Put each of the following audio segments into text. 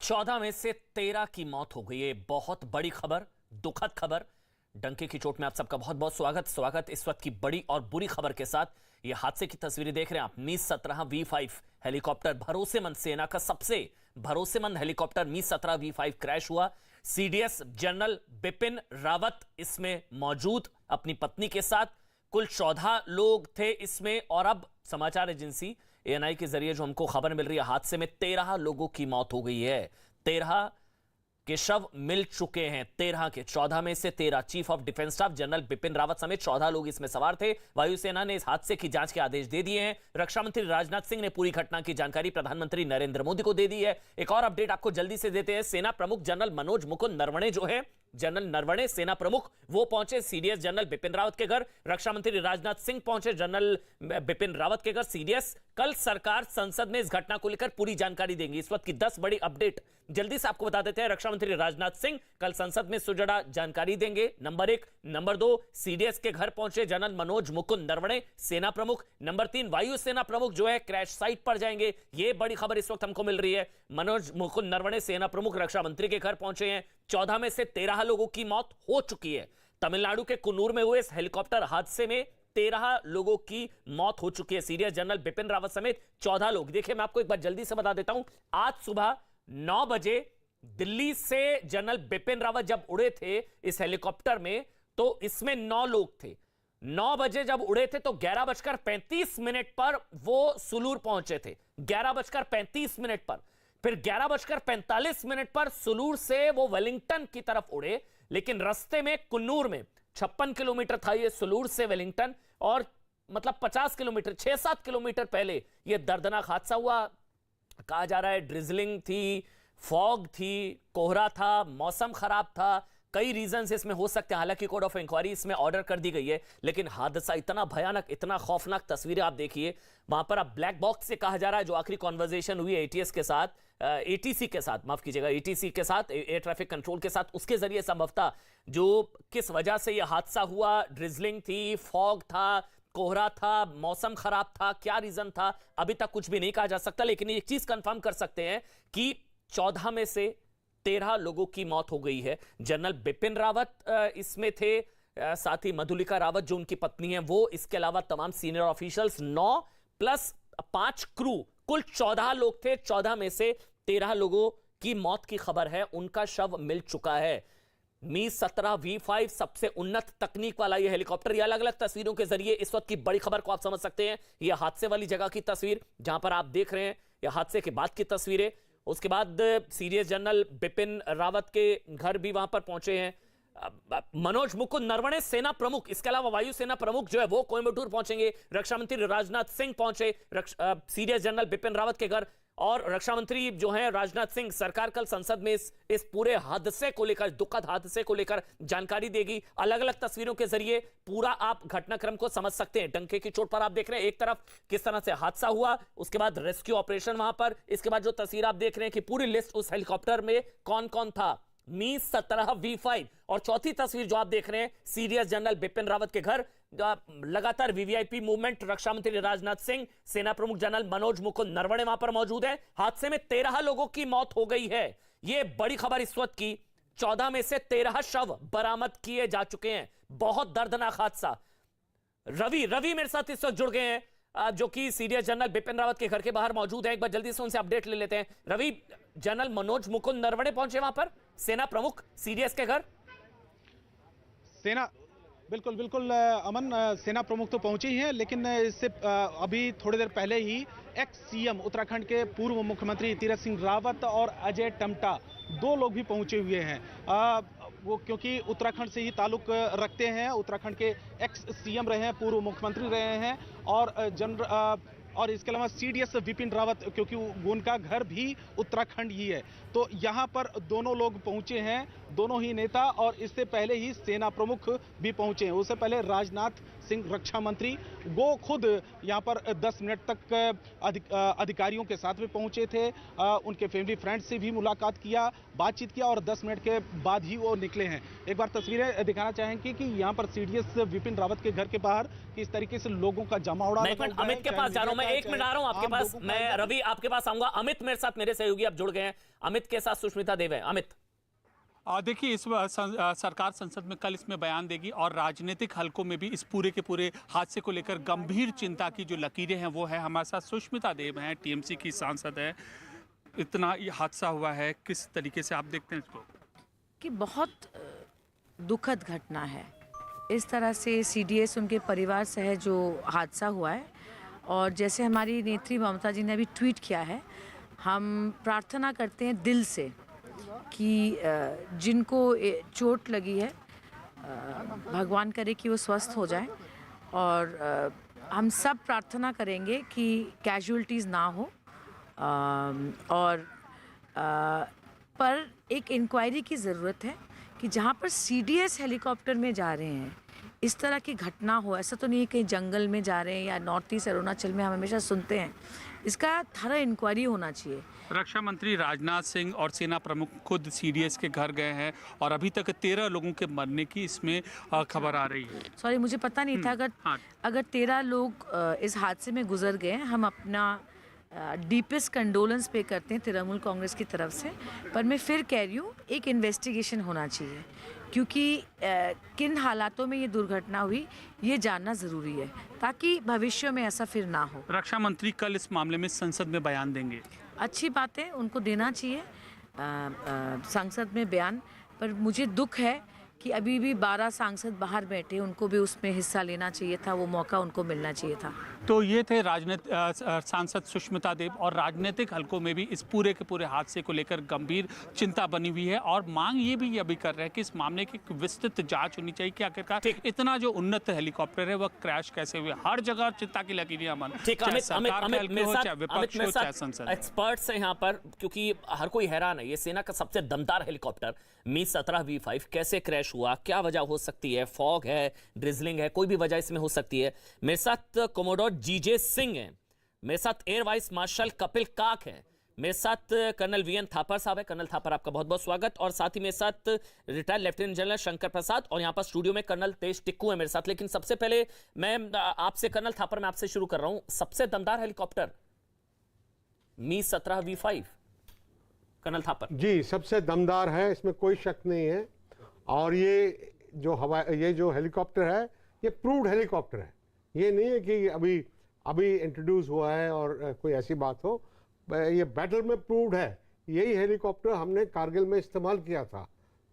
14 में से 13 की मौत हो गई है। बहुत बड़ी खबर, दुखद खबर। डंके की चोट में आप सबका बहुत बहुत स्वागत इस वक्त की बड़ी और बुरी खबर के साथ। ये हादसे की तस्वीरें देख रहे हैं आप। मी-17 V5 हेलीकॉप्टर, भरोसेमंद, सेना का सबसे भरोसेमंद हेलीकॉप्टर मी-17 V5 क्रैश हुआ। सीडीएस जनरल बिपिन रावत इसमें मौजूद अपनी पत्नी के साथ। कुल 14 लोग थे इसमें, और अब समाचार एजेंसी एएनआई के जरिए जो हमको खबर मिल रही है, हादसे में 13 लोगों की मौत हो गई है। 13 के शव मिल चुके हैं। 13 के 14 में से 13 chief of defence staff general Bipin Rawat समेत 14 लोग इसमें सवार थे। वायुसेना ने इस हादसे की जांच के आदेश दे दिए हैं। रक्षा मंत्री राजनाथ सिंह ने पूरी घटना की जानकारी प्रधानमंत्री नरेंद्र मोदी को दे दी है। एक और अपडेट आपको जल्दी से देते हैं। सेना प्रमुख जनरल मनोज मुकुंद नरवणे जो है, जनरल नरवणे सेना प्रमुख, वो पहुंचे सीडीएस जनरल बिपिन रावत के घर। रक्षा मंत्री राजनाथ सिंह पहुंचे जनरल बिपिन रावत के घर सीडीएस। कल सरकार संसद में इस घटना को लेकर पूरी जानकारी देंगी। इस वक्त की 10 बड़ी अपडेट जल्दी से आपको बता देते हैं। रक्षा मंत्री राजनाथ सिंह कल संसद में सुजड़ा जानकारी देंगे, नंबर 1। नंबर 2, सीडीएस के घर पहुंचे जनरल मनोज मुकुंद नरवणे सेना प्रमुख। नंबर 3, वायुसेना प्रमुख जो है क्रैश साइट पर जाएंगे। यह बड़ी खबर इस वक्त हमको मिल रही है। मनोज मुकुंद नरवणे सेना प्रमुख रक्षा मंत्री के घर पहुंचे हैं। 14 में से 13 लोगों की मौत हो चुकी है। तमिलनाडु के कुन्नूर में हुए इस हेलीकॉप्टर हादसे में 13 लोगों की मौत हो चुकी है। सीडीएस जनरल बिपिन रावत समेत 14 लोग। देखिए, मैं आपको एक बार जल्दी से बता देता हूं। आज सुबह 9 बजे दिल्ली से जनरल बिपिन रावत जब उड़े थे इस हेलीकॉप्टर में, तो इसमें 9 लोग थे। 9 बजे जब उड़े थे तो 11:35 पर वो सुलूर पहुंचे थे। 11:35 पर, फिर 11:45 पर सुलूर से वो वेलिंगटन की तरफ उड़े, लेकिन रास्ते में कुन्नूर में 56 किलोमीटर था ये सुलूर से वेलिंगटन, और मतलब 50 किलोमीटर 6-7 किलोमीटर पहले ये दर्दनाक हादसा हुआ। कहा जा रहा है ड्रिजलिंग थी, फॉग थी, कोहरा था, मौसम खराब था, कई रीजंस इसमें हो सकते हैं। हालांकि कोर्ट ऑफ इंक्वायरी इसमें ऑर्डर कर दी गई है, लेकिन हादसा इतना भयानक, इतना खौफनाक तस्वीरें आप देखिए। वहां पर अब ब्लैक बॉक्स से कहा जा रहा है जो आखिरी कॉन्वर्सेशन हुई एटीएस के साथ, एटीसी के साथ, माफ कीजिएगा, एटीसी के साथ, एयर ट्रैफिक कंट्रोल के साथ, उसके जरिए संभवतः जो किस वजह से यह हादसा हुआ, ड्रिजलिंग थी, फॉग था, कोहरा था, मौसम खराब था, क्या रीजन था, अभी तक कुछ भी नहीं कहा जा सकता। लेकिन एक चीज कंफर्म कर सकते हैं कि 14 में से 13 लोगों की मौत हो गई है। जनरल बिपिन रावत इसमें थे, साथ ही मधुलिका रावत जो उनकी पत्नी है वो, इसके अलावा तमाम सीनियर ऑफिशियल्स 9 प्लस 5 क्रू, कुल 14 लोग थे। 14 में से 13 लोगों की मौत की खबर है, उनका शव मिल चुका है। मी-17 V5 सबसे उन्नत तकनीक वाला यह हेलीकॉप्टर। ये अलग अलग तस्वीरों के जरिए इस वक्त की बड़ी खबर को आप समझ सकते हैं। यह हादसे वाली जगह की तस्वीर जहां पर आप देख रहे हैं, यह हादसे के बाद की तस्वीरें। उसके बाद सीडीएस जनरल बिपिन रावत के घर भी वहां पर पहुंचे हैं। मनोज मुकुंद नरवणे सेना प्रमुख, इसके अलावा वायुसेना प्रमुख जो है वो कोयम्बटूर पहुंचेंगे। रक्षा मंत्री राजनाथ सिंह पहुंचे सीडीएस जनरल बिपिन रावत के घर, और रक्षा मंत्री जो हैं राजनाथ सिंह, सरकार कल संसद में इस पूरे हादसे को लेकर, दुखद हादसे को लेकर जानकारी देगी। अलग अलग तस्वीरों के जरिए पूरा आप घटनाक्रम को समझ सकते हैं। डंके की चोट पर आप देख रहे हैं एक तरफ किस तरह से हादसा हुआ, उसके बाद रेस्क्यू ऑपरेशन वहां पर, इसके बाद जो तस्वीर आप देख रहे हैं कि पूरी लिस्ट उस हेलीकॉप्टर में कौन कौन था। मी-17 V5, और चौथी तस्वीर जो आप देख रहे हैं सीडीएस जनरल बिपिन रावत के घर। लगातार वीवीआईपी मूवमेंट, रक्षा मंत्री राजनाथ सिंह, सेना प्रमुख जनरल मनोज मुकुंद नरवणे वहां पर मौजूद है। हादसे में 13 लोगों की मौत हो गई है। यह बड़ी खबर इस वक्त की। 14 में से 13 शव बरामद किए जा चुके हैं। बहुत दर्दनाक हादसा। रवि मेरे साथ इस वक्त जुड़ गए हैं, जो कि सीडीएस जनरल बिपिन रावत के घर के बाहर मौजूद है। एक बार जल्दी से उनसे अपडेट ले लेते हैं। रवि, जनरल मनोज मुकुंद नरवणे पहुंचे वहां पर, सेना प्रमुख सीडीएस के घर। सेना बिल्कुल बिल्कुल अमन, सेना प्रमुख तो पहुंचे ही हैं, लेकिन इससे अभी थोड़ी देर पहले ही एक्स सीएम उत्तराखंड के पूर्व मुख्यमंत्री तीरथ सिंह रावत और अजय टम्टा, 2 लोग भी पहुंचे हुए हैं। वो क्योंकि उत्तराखंड से ही ताल्लुक रखते हैं, उत्तराखंड के एक्स सीएम रहे हैं, पूर्व मुख्यमंत्री रहे हैं, और इसके अलावा सीडीएस विपिन रावत, क्योंकि उनका घर भी उत्तराखंड ही है, तो यहाँ पर दोनों लोग पहुंचे हैं, दोनों ही नेता। और इससे पहले ही सेना प्रमुख भी पहुंचे हैं। उससे पहले राजनाथ सिंह रक्षा मंत्री वो खुद यहाँ पर 10 मिनट तक अधिकारियों के साथ भी पहुंचे थे, उनके फैमिली फ्रेंड से भी मुलाकात किया, बातचीत किया, और 10 मिनट के बाद ही वो निकले हैं। एक बार तस्वीरें दिखाना चाहेंगे कि यहाँ पर सीडीएस विपिन रावत के घर के बाहर किस तरीके से लोगों का जमावड़ा। अमित के पास जा रहा हूं मैं 1 मिनट आ रहा हूं आपके पास। मैं रवि आपके पास आऊंगा। अमित मेरे साथ, मेरे सहयोगी अब जुड़ गए हैं। अमित के साथ सुष्मिता देव है। अमित, देखिए, इस सरकार संसद में कल इसमें बयान देगी और राजनीतिक हलकों में भी इस पूरे के पूरे हादसे को लेकर गंभीर चिंता की जो लकीरें हैं वो है। हमारे साथ सुष्मिता देव हैं, टीएमसी की सांसद है। इतना ये हादसा हुआ है, किस तरीके से आप देखते हैं इसको? कि बहुत दुखद घटना है। इस तरह से सीडीएस उनके परिवार सह जो हादसा हुआ है, और जैसे हमारी नेत्री ममता जी ने अभी ट्वीट किया है, हम प्रार्थना करते हैं दिल से कि जिनको चोट लगी है भगवान करे कि वो स्वस्थ हो जाए, और हम सब प्रार्थना करेंगे कि कैजुअल्टीज़ ना हो। पर एक इंक्वायरी की ज़रूरत है कि जहाँ पर सीडीएस हेलीकॉप्टर में जा रहे हैं इस तरह की घटना हो। ऐसा तो नहीं है कहीं जंगल में जा रहे हैं या नॉर्थ ईस्ट अरुणाचल में हम हमेशा सुनते हैं। इसका थरा इंक्वायरी होना चाहिए। रक्षा मंत्री राजनाथ सिंह और सेना प्रमुख खुद सीडीएस के घर गए हैं और अभी तक 13 लोगों के मरने की इसमें खबर आ रही है। सॉरी, मुझे पता नहीं था। अगर 13 लोग इस हादसे में गुजर गए, हम अपना डीपेस्ट कंडोलेंस पे करते हैं तृणमूल कांग्रेस की तरफ से। पर मैं फिर कह रही हूँ, एक इन्वेस्टिगेशन होना चाहिए, क्योंकि किन हालातों में ये दुर्घटना हुई ये जानना ज़रूरी है, ताकि भविष्य में ऐसा फिर ना हो। रक्षा मंत्री कल इस मामले में संसद में बयान देंगे। अच्छी बात है, उनको देना चाहिए संसद में बयान। पर मुझे दुख है कि अभी भी 12 सांसद बाहर बैठे, उनको भी उसमें हिस्सा लेना चाहिए था, वो मौका उनको मिलना चाहिए था। तो ये थे सांसद सुष्मिता देव। और राजनीतिक हलकों में भी इस पूरे के पूरे हादसे को लेकर गंभीर चिंता बनी हुई है और मांग ये भी अभी कर रहे हैं कि इस मामले की विस्तृत जांच होनी चाहिए कि आखिरकार इतना जो उन्नत हेलीकॉप्टर है वह क्रैश कैसे हुए। हर जगह चिंता की लकीरें अमन, एक्सपर्ट्स हैं यहाँ पर, क्योंकि हर कोई हैरान है। ये सेना का सबसे दमदार हेलीकॉप्टर मी-17 V5 कैसे क्रैश हुआ, क्या वजह हो सकती है? फॉग है, ड्रिजलिंग है, कोई भी वजह इसमें हो सकती है। मेरे साथ कोमोडोर जीजे सिंह हैं, मेरे साथ एयर वाइस मार्शल कपिल काक हैं, मेरे साथ कर्नल वीएन थापर साहब है। कर्नल थापर, आपका बहुत बहुत स्वागत। और साथ ही मेरे साथ retired lieutenant general Shankar Prasad, और यहाँ पर स्टूडियो में कर्नल तेज टिक्कू है मेरे साथ। लेकिन सबसे पहले मैं आपसे, कर्नल थापर, मैं आपसे शुरू कर रहा हूं। सबसे दमदार हेलीकॉप्टर मी-17 V5, कर्नल थापर जी, सबसे दमदार है, इसमें कोई शक नहीं है। और ये जो हेलीकॉप्टर है ये प्रूव्ड हेलीकॉप्टर है। ये नहीं है कि अभी इंट्रोड्यूस हुआ है और कोई ऐसी बात हो। ये बैटल में प्रूव्ड है। यही हेलीकॉप्टर हमने कारगिल में इस्तेमाल किया था,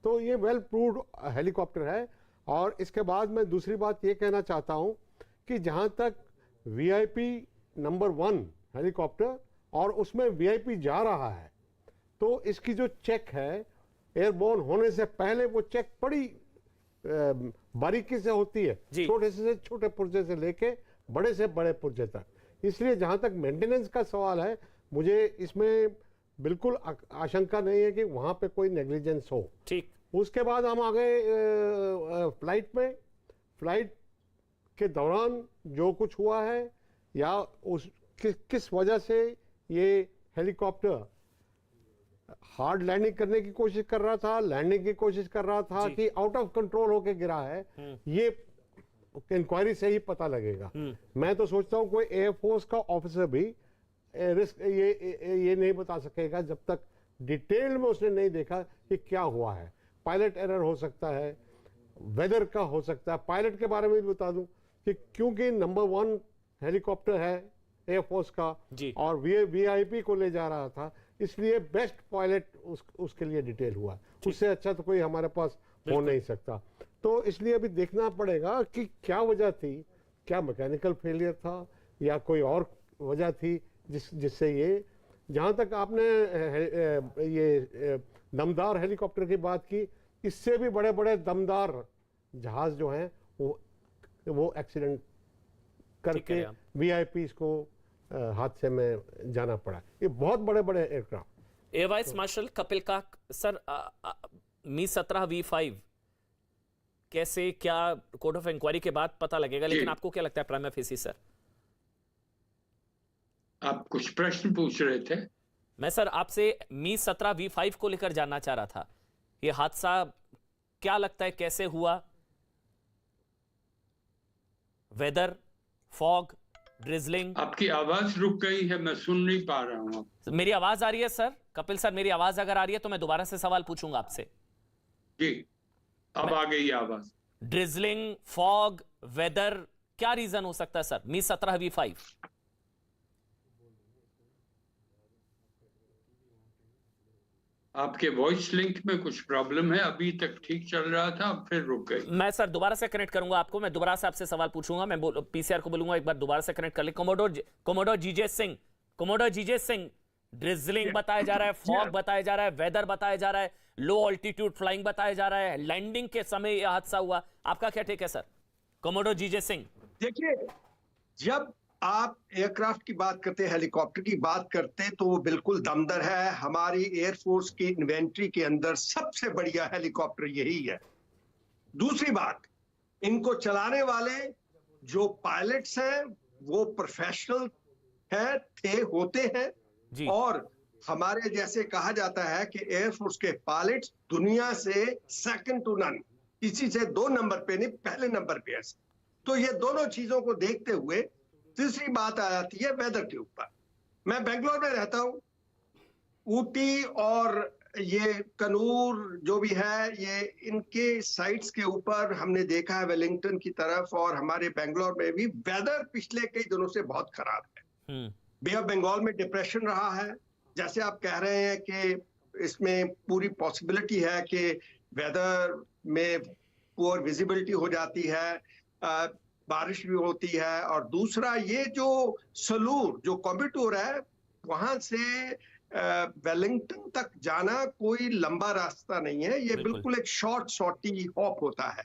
तो ये वेल प्रूव्ड हेलीकॉप्टर है। और इसके बाद मैं दूसरी बात ये कहना चाहता हूँ कि जहाँ तक VIP नंबर 1 हेलीकॉप्टर और उसमें VIP जा रहा है, तो इसकी जो चेक है एयरबोर्न होने से पहले, वो चेक बड़ी बारीकी से होती है, छोटे से छोटे पुर्जे से लेके बड़े से बड़े पुर्जे तक। इसलिए जहां तक मेंटेनेंस का सवाल है, मुझे इसमें बिल्कुल आशंका नहीं है कि वहां पे कोई नेग्लिजेंस हो। ठीक, उसके बाद हम आ गए फ्लाइट के दौरान जो कुछ हुआ है, या किस वजह से ये हेलीकॉप्टर हार्ड लैंडिंग करने की कोशिश कर रहा था, लैंडिंग की कोशिश कर रहा था, कि आउट ऑफ कंट्रोल होके गिरा है, ये इंक्वायरी से ही पता लगेगा। मैं तो सोचता हूं कोई एयरफोर्स का ऑफिसर भी रिस्क ये नहीं बता सकेगा जब तक डिटेल में उसने नहीं देखा कि क्या हुआ है। पायलट एरर हो सकता है, वेदर का हो सकता है। पायलट के बारे में भी बता दूं कि क्योंकि नंबर 1 हेलीकॉप्टर है एयरफोर्स का और VIP को ले जा रहा था, इसलिए बेस्ट पायलट उसके लिए डिटेल हुआ। उससे अच्छा तो कोई हमारे पास हो नहीं सकता। तो इसलिए अभी देखना पड़ेगा कि क्या वजह थी, क्या मैकेनिकल फेलियर था या कोई और वजह थी जिससे ये, जहां तक आपने ये दमदार हेलीकॉप्टर की बात की, इससे भी बड़े बड़े दमदार जहाज जो हैं वो एक्सीडेंट करके VIPs को हादसे में जाना पड़ा। ये बहुत बड़े बड़े aircraft. Air vice marshal Kapil काक सर, मी-17 V5 कैसे, क्या कोर्ट ऑफ इंक्वायरी के बाद पता लगेगा, लेकिन आपको क्या लगता है प्राइमा फेसी? सर, आप कुछ प्रश्न पूछ रहे थे। मैं सर आपसे मी-17 V5 को लेकर जानना चाह रहा था। ये हादसा क्या लगता है कैसे हुआ? Weather, fog, drizzling. आपकी आवाज रुक गई है, मैं सुन नहीं पा रहा हूँ। मेरी आवाज आ रही है सर? कपिल सर, मेरी आवाज अगर आ रही है तो मैं दोबारा से सवाल पूछूंगा आपसे। जी, अब आ गई आवाज। ड्रिजलिंग, फॉग, वेदर, क्या रीजन हो सकता है सर? मी 17V5। आपके वॉइस लिंक में कुछ प्रॉब्लम है, अभी तक ठीक चल रहा था, फिर रुक गई। मैं सर दोबारा से कनेक्ट करूंगा आपको, मैं दोबारा से आपसे सवाल पूछूंगा। मैं पीसीआर को बोलूंगा एक बार दोबारा से कनेक्ट कर ले। कोमोडोर जीजे सिंह, ड्रिजलिंग बताया जा रहा है, फॉग बताया जा रहा है, वेदर बताया जा रहा है, लो ऑल्टीट्यूड फ्लाइंग बताया जा रहा है, लैंडिंग के समय यह हादसा हुआ। आपका क्या टेक है सर? कोमोडोर जीजे सिंह। देखिए, जब आप एयरक्राफ्ट की बात करते हैं, हेलीकॉप्टर की बात करते हैं, तो वो बिल्कुल दमदार है। हमारी एयरफोर्स की इन्वेंट्री के अंदर सबसे बढ़िया हेलीकॉप्टर यही है। दूसरी बात, इनको चलाने वाले जो पायलट्स हैं वो प्रोफेशनल होते हैं जी। और हमारे जैसे कहा जाता है कि एयरफोर्स के पायलट्स दुनिया से सेकंड टू नन, इसी से 2 नंबर पे नहीं, पहले नंबर पे है। तो ये दोनों चीजों को देखते हुए तीसरी बात आ जाती है वेदर के ऊपर। मैं बेंगलोर में रहता हूँ, ऊटी और ये कनूर जो भी है, ये इनके साइट्स के ऊपर हमने देखा है वेलिंगटन की तरफ, और हमारे बेंगलोर में भी वेदर पिछले कई दिनों से बहुत खराब है। बे ऑफ बंगाल में डिप्रेशन रहा है, जैसे आप कह रहे हैं कि इसमें पूरी पॉसिबिलिटी है कि वेदर में पुअर विजिबिलिटी हो जाती है, बारिश भी होती है। और दूसरा, ये जो सलूर जो कॉम्बिटूर है, वहां से वेलिंगटन तक जाना कोई लंबा रास्ता नहीं है, ये बिल्कुल एक शॉर्ट शॉर्टी हॉप होता है।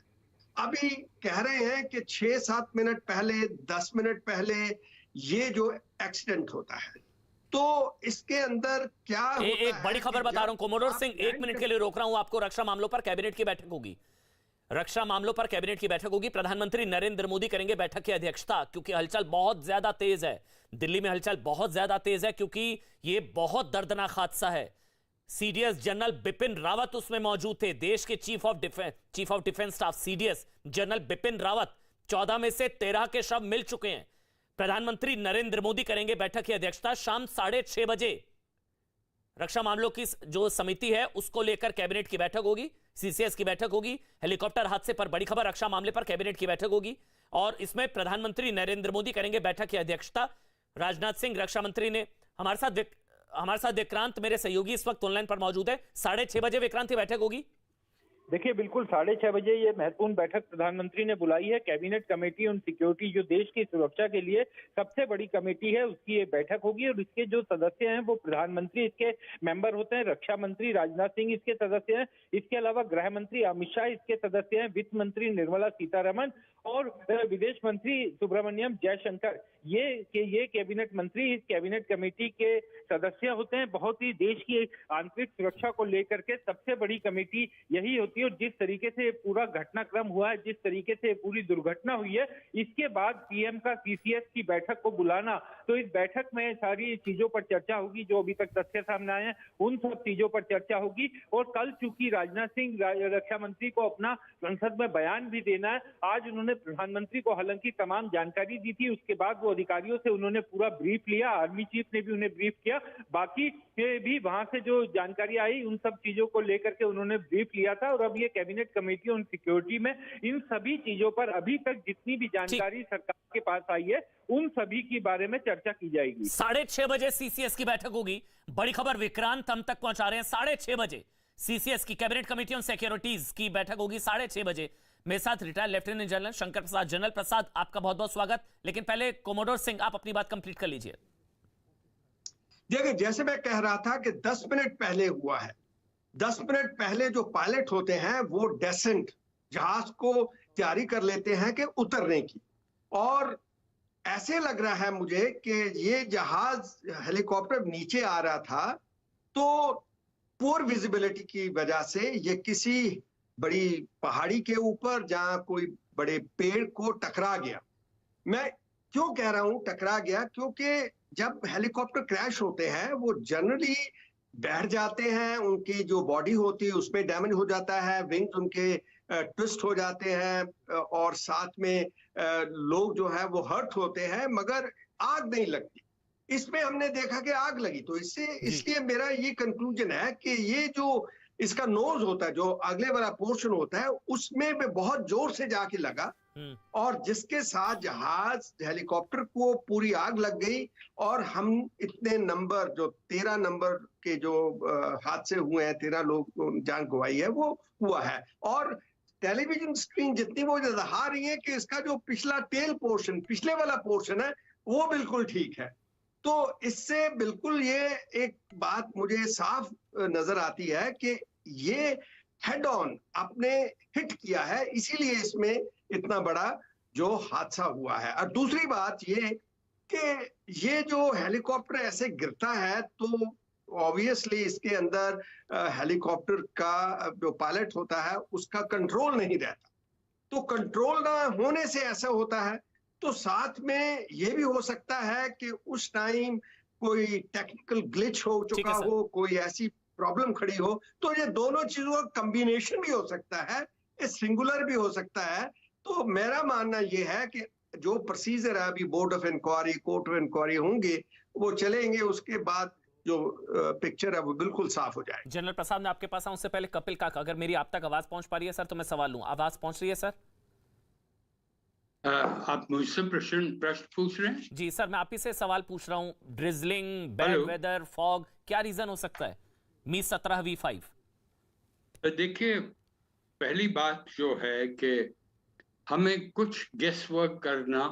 अभी कह रहे हैं कि 6-7 मिनट पहले, 10 मिनट पहले ये जो एक्सीडेंट होता है, तो इसके अंदर क्या एक बड़ी खबर बता रहा हूं कोमोडोर सिंह, 1 मिनट के लिए रोक रहा हूं आपको। रक्षा मामलों पर कैबिनेट की बैठक होगी, रक्षा मामलों पर कैबिनेट की बैठक होगी। प्रधानमंत्री नरेंद्र मोदी करेंगे बैठक की अध्यक्षता, क्योंकि हलचल बहुत ज्यादा तेज है दिल्ली में, हलचल बहुत ज्यादा तेज है क्योंकि यह बहुत दर्दनाक हादसा है। सीडीएस जनरल बिपिन रावत उसमें मौजूद थे, देश के chief of defence staff CDS general Bipin Rawat. 14 में से 13 के शव मिल चुके हैं। प्रधानमंत्री नरेंद्र मोदी करेंगे बैठक की अध्यक्षता। शाम 6:30 बजे रक्षा मामलों की जो समिति है उसको लेकर कैबिनेट की बैठक होगी, सीसीएस की बैठक होगी। हेलीकॉप्टर हादसे पर बड़ी खबर, रक्षा मामले पर कैबिनेट की बैठक होगी और इसमें प्रधानमंत्री नरेंद्र मोदी करेंगे बैठक की अध्यक्षता। राजनाथ सिंह रक्षा मंत्री ने हमारे साथ विक्रांत मेरे सहयोगी इस वक्त ऑनलाइन पर मौजूद है। 6:30 बजे विक्रांत की बैठक होगी। देखिए, बिल्कुल 6:30 बजे ये महत्वपूर्ण बैठक प्रधानमंत्री ने बुलाई है। कैबिनेट कमेटी ऑन सिक्योरिटी, जो देश की सुरक्षा के लिए सबसे बड़ी कमेटी है, उसकी ये बैठक होगी और इसके जो सदस्य हैं वो प्रधानमंत्री इसके मेंबर होते हैं, रक्षा मंत्री राजनाथ सिंह इसके सदस्य हैं, इसके अलावा गृह मंत्री अमित शाह इसके सदस्य हैं, वित्त मंत्री निर्मला सीतारमण और विदेश मंत्री सुब्रमण्यम जयशंकर। ये कैबिनेट मंत्री इस कैबिनेट कमेटी के सदस्य होते हैं। बहुत ही देश की आंतरिक सुरक्षा को लेकर के सबसे बड़ी कमेटी यही होती है और जिस तरीके से पूरा घटनाक्रम हुआ है, जिस तरीके से पूरी दुर्घटना हुई है, इसके बाद पीएम का सीसीएस की बैठक को बुलाना, तो इस बैठक में सारी चीजों पर चर्चा होगी, जो अभी तक तथ्य सामने आए हैं उन सब चीजों पर चर्चा होगी। और कल चूंकि राजनाथ सिंह रक्षा मंत्री को अपना संसद में बयान भी देना है, आज उन्होंने प्रधानमंत्री को हालांकि तमाम जानकारी दी थी, उसके बाद वो अधिकारियों से उन्होंने पूरा ब्रीफ लिया, आर्मी चीफ ने भी उन्हें ब्रीफ किया, बाकी भी वहां से जो जानकारी आई उन सब चीजों को लेकर के उन्होंने ब्रीफ लिया था। और अब ये कैबिनेट कमेटी ऑन सिक्योरिटी में इन सभी चीजों पर अभी तक जितनी भी जानकारी सरकार के पास आई है उन सभी के बारे में चर्चा की जाएगी। 6:30 बजे सीसीएस की बैठक होगी। बड़ी खबर विक्रांत हम तक पहुंचा रहे हैं। 6:30 बजे सीसीएस की कैबिनेट कमेटी ऑन सिक्योरिटीज की बैठक होगी 6:30 बजे। मेरे साथ retired lieutenant general Shankar Prasad. General प्रसाद, आपका बहुत बहुत स्वागत। लेकिन पहले कोमोडोर सिंह, आप अपनी बात कंप्लीट कर लीजिए। देखिए, जैसे मैं कह रहा था कि 10 मिनट पहले हुआ है। 10 मिनट पहले जो पायलट होते हैं वो डेसेंट जहाज को तैयारी कर लेते हैं कि उतरने की, और ऐसे लग रहा है मुझे कि ये जहाज हेलीकॉप्टर नीचे आ रहा था तो पुअर विजिबिलिटी की वजह से ये किसी बड़ी पहाड़ी के ऊपर जहां कोई बड़े पेड़ को टकरा गया। मैं क्यों कह रहा हूं टकरा गया, क्योंकि जब हेलीकॉप्टर क्रैश होते हैं वो जनरली बैठ जाते हैं, उनकी जो बॉडी होती है उसमें डैमेज हो जाता है, विंग्स उनके ट्विस्ट हो जाते हैं और साथ में लोग जो है वो हर्ट होते हैं। मगर आग नहीं लगती। इसमें हमने देखा कि आग लगी, तो इसलिए मेरा ये कंक्लूजन है कि ये जो इसका नोज होता है, जो अगले वाला पोर्शन होता है, उसमें भी बहुत जोर से जाके लगा और जिसके साथ जहाज हेलीकॉप्टर को पूरी आग लग गई और हम इतने नंबर जो 13 नंबर के जो हादसे हुए हैं, 13 लोग जान गंवाई है, वो हुआ है। और टेलीविजन स्क्रीन जितनी वो दिखा रही है कि इसका जो पिछला टेल पोर्शन, पिछले वाला पोर्शन है, वो बिल्कुल ठीक है। तो इससे बिल्कुल ये एक बात मुझे साफ नजर आती है कि ये हेड ऑन आपने हिट किया है, इसीलिए इसमें इतना बड़ा जो हादसा हुआ है। और दूसरी बात ये कि ये जो हेलीकॉप्टर ऐसे गिरता है तो ऑब्वियसली इसके अंदर हेलीकॉप्टर का जो पायलट होता है उसका कंट्रोल नहीं रहता, तो कंट्रोल ना होने से ऐसा होता है। तो साथ में ये भी हो सकता है कि उस टाइम कोई टेक्निकल ग्लिच हो चुका हो, कोई ऐसी प्रॉब्लम खड़ी हो, तो ये दोनों चीजों का कॉम्बिनेशन भी हो सकता है, ये सिंगुलर भी हो सकता है। तो मेरा मानना ये है कि जो प्रोसीजर है, अभी board of inquiry, court of inquiry होंगे, वो चलेंगे, उसके बाद जो पिक्चर है वो बिल्कुल साफ हो जाएगी। जनरल प्रसाद, मैं आपके पास आऊं उससे पहले कपिल काका, अगर मेरी आप तक आवाज पहुंच पा रही है सर तो मैं सवाल लूं। आवाज पहुंच रही है सर? आप मुझसे प्रश्न पूछ रहे हैं? जी सर, मैं आप ही से सवाल पूछ रहा हूं। ड्रिजलिंग, बैड वेदर, फॉग, क्या रीजन हो सकता है मी 17 V5? देखिए, पहली बात जो है कि हमें कुछ गेस वर्क करना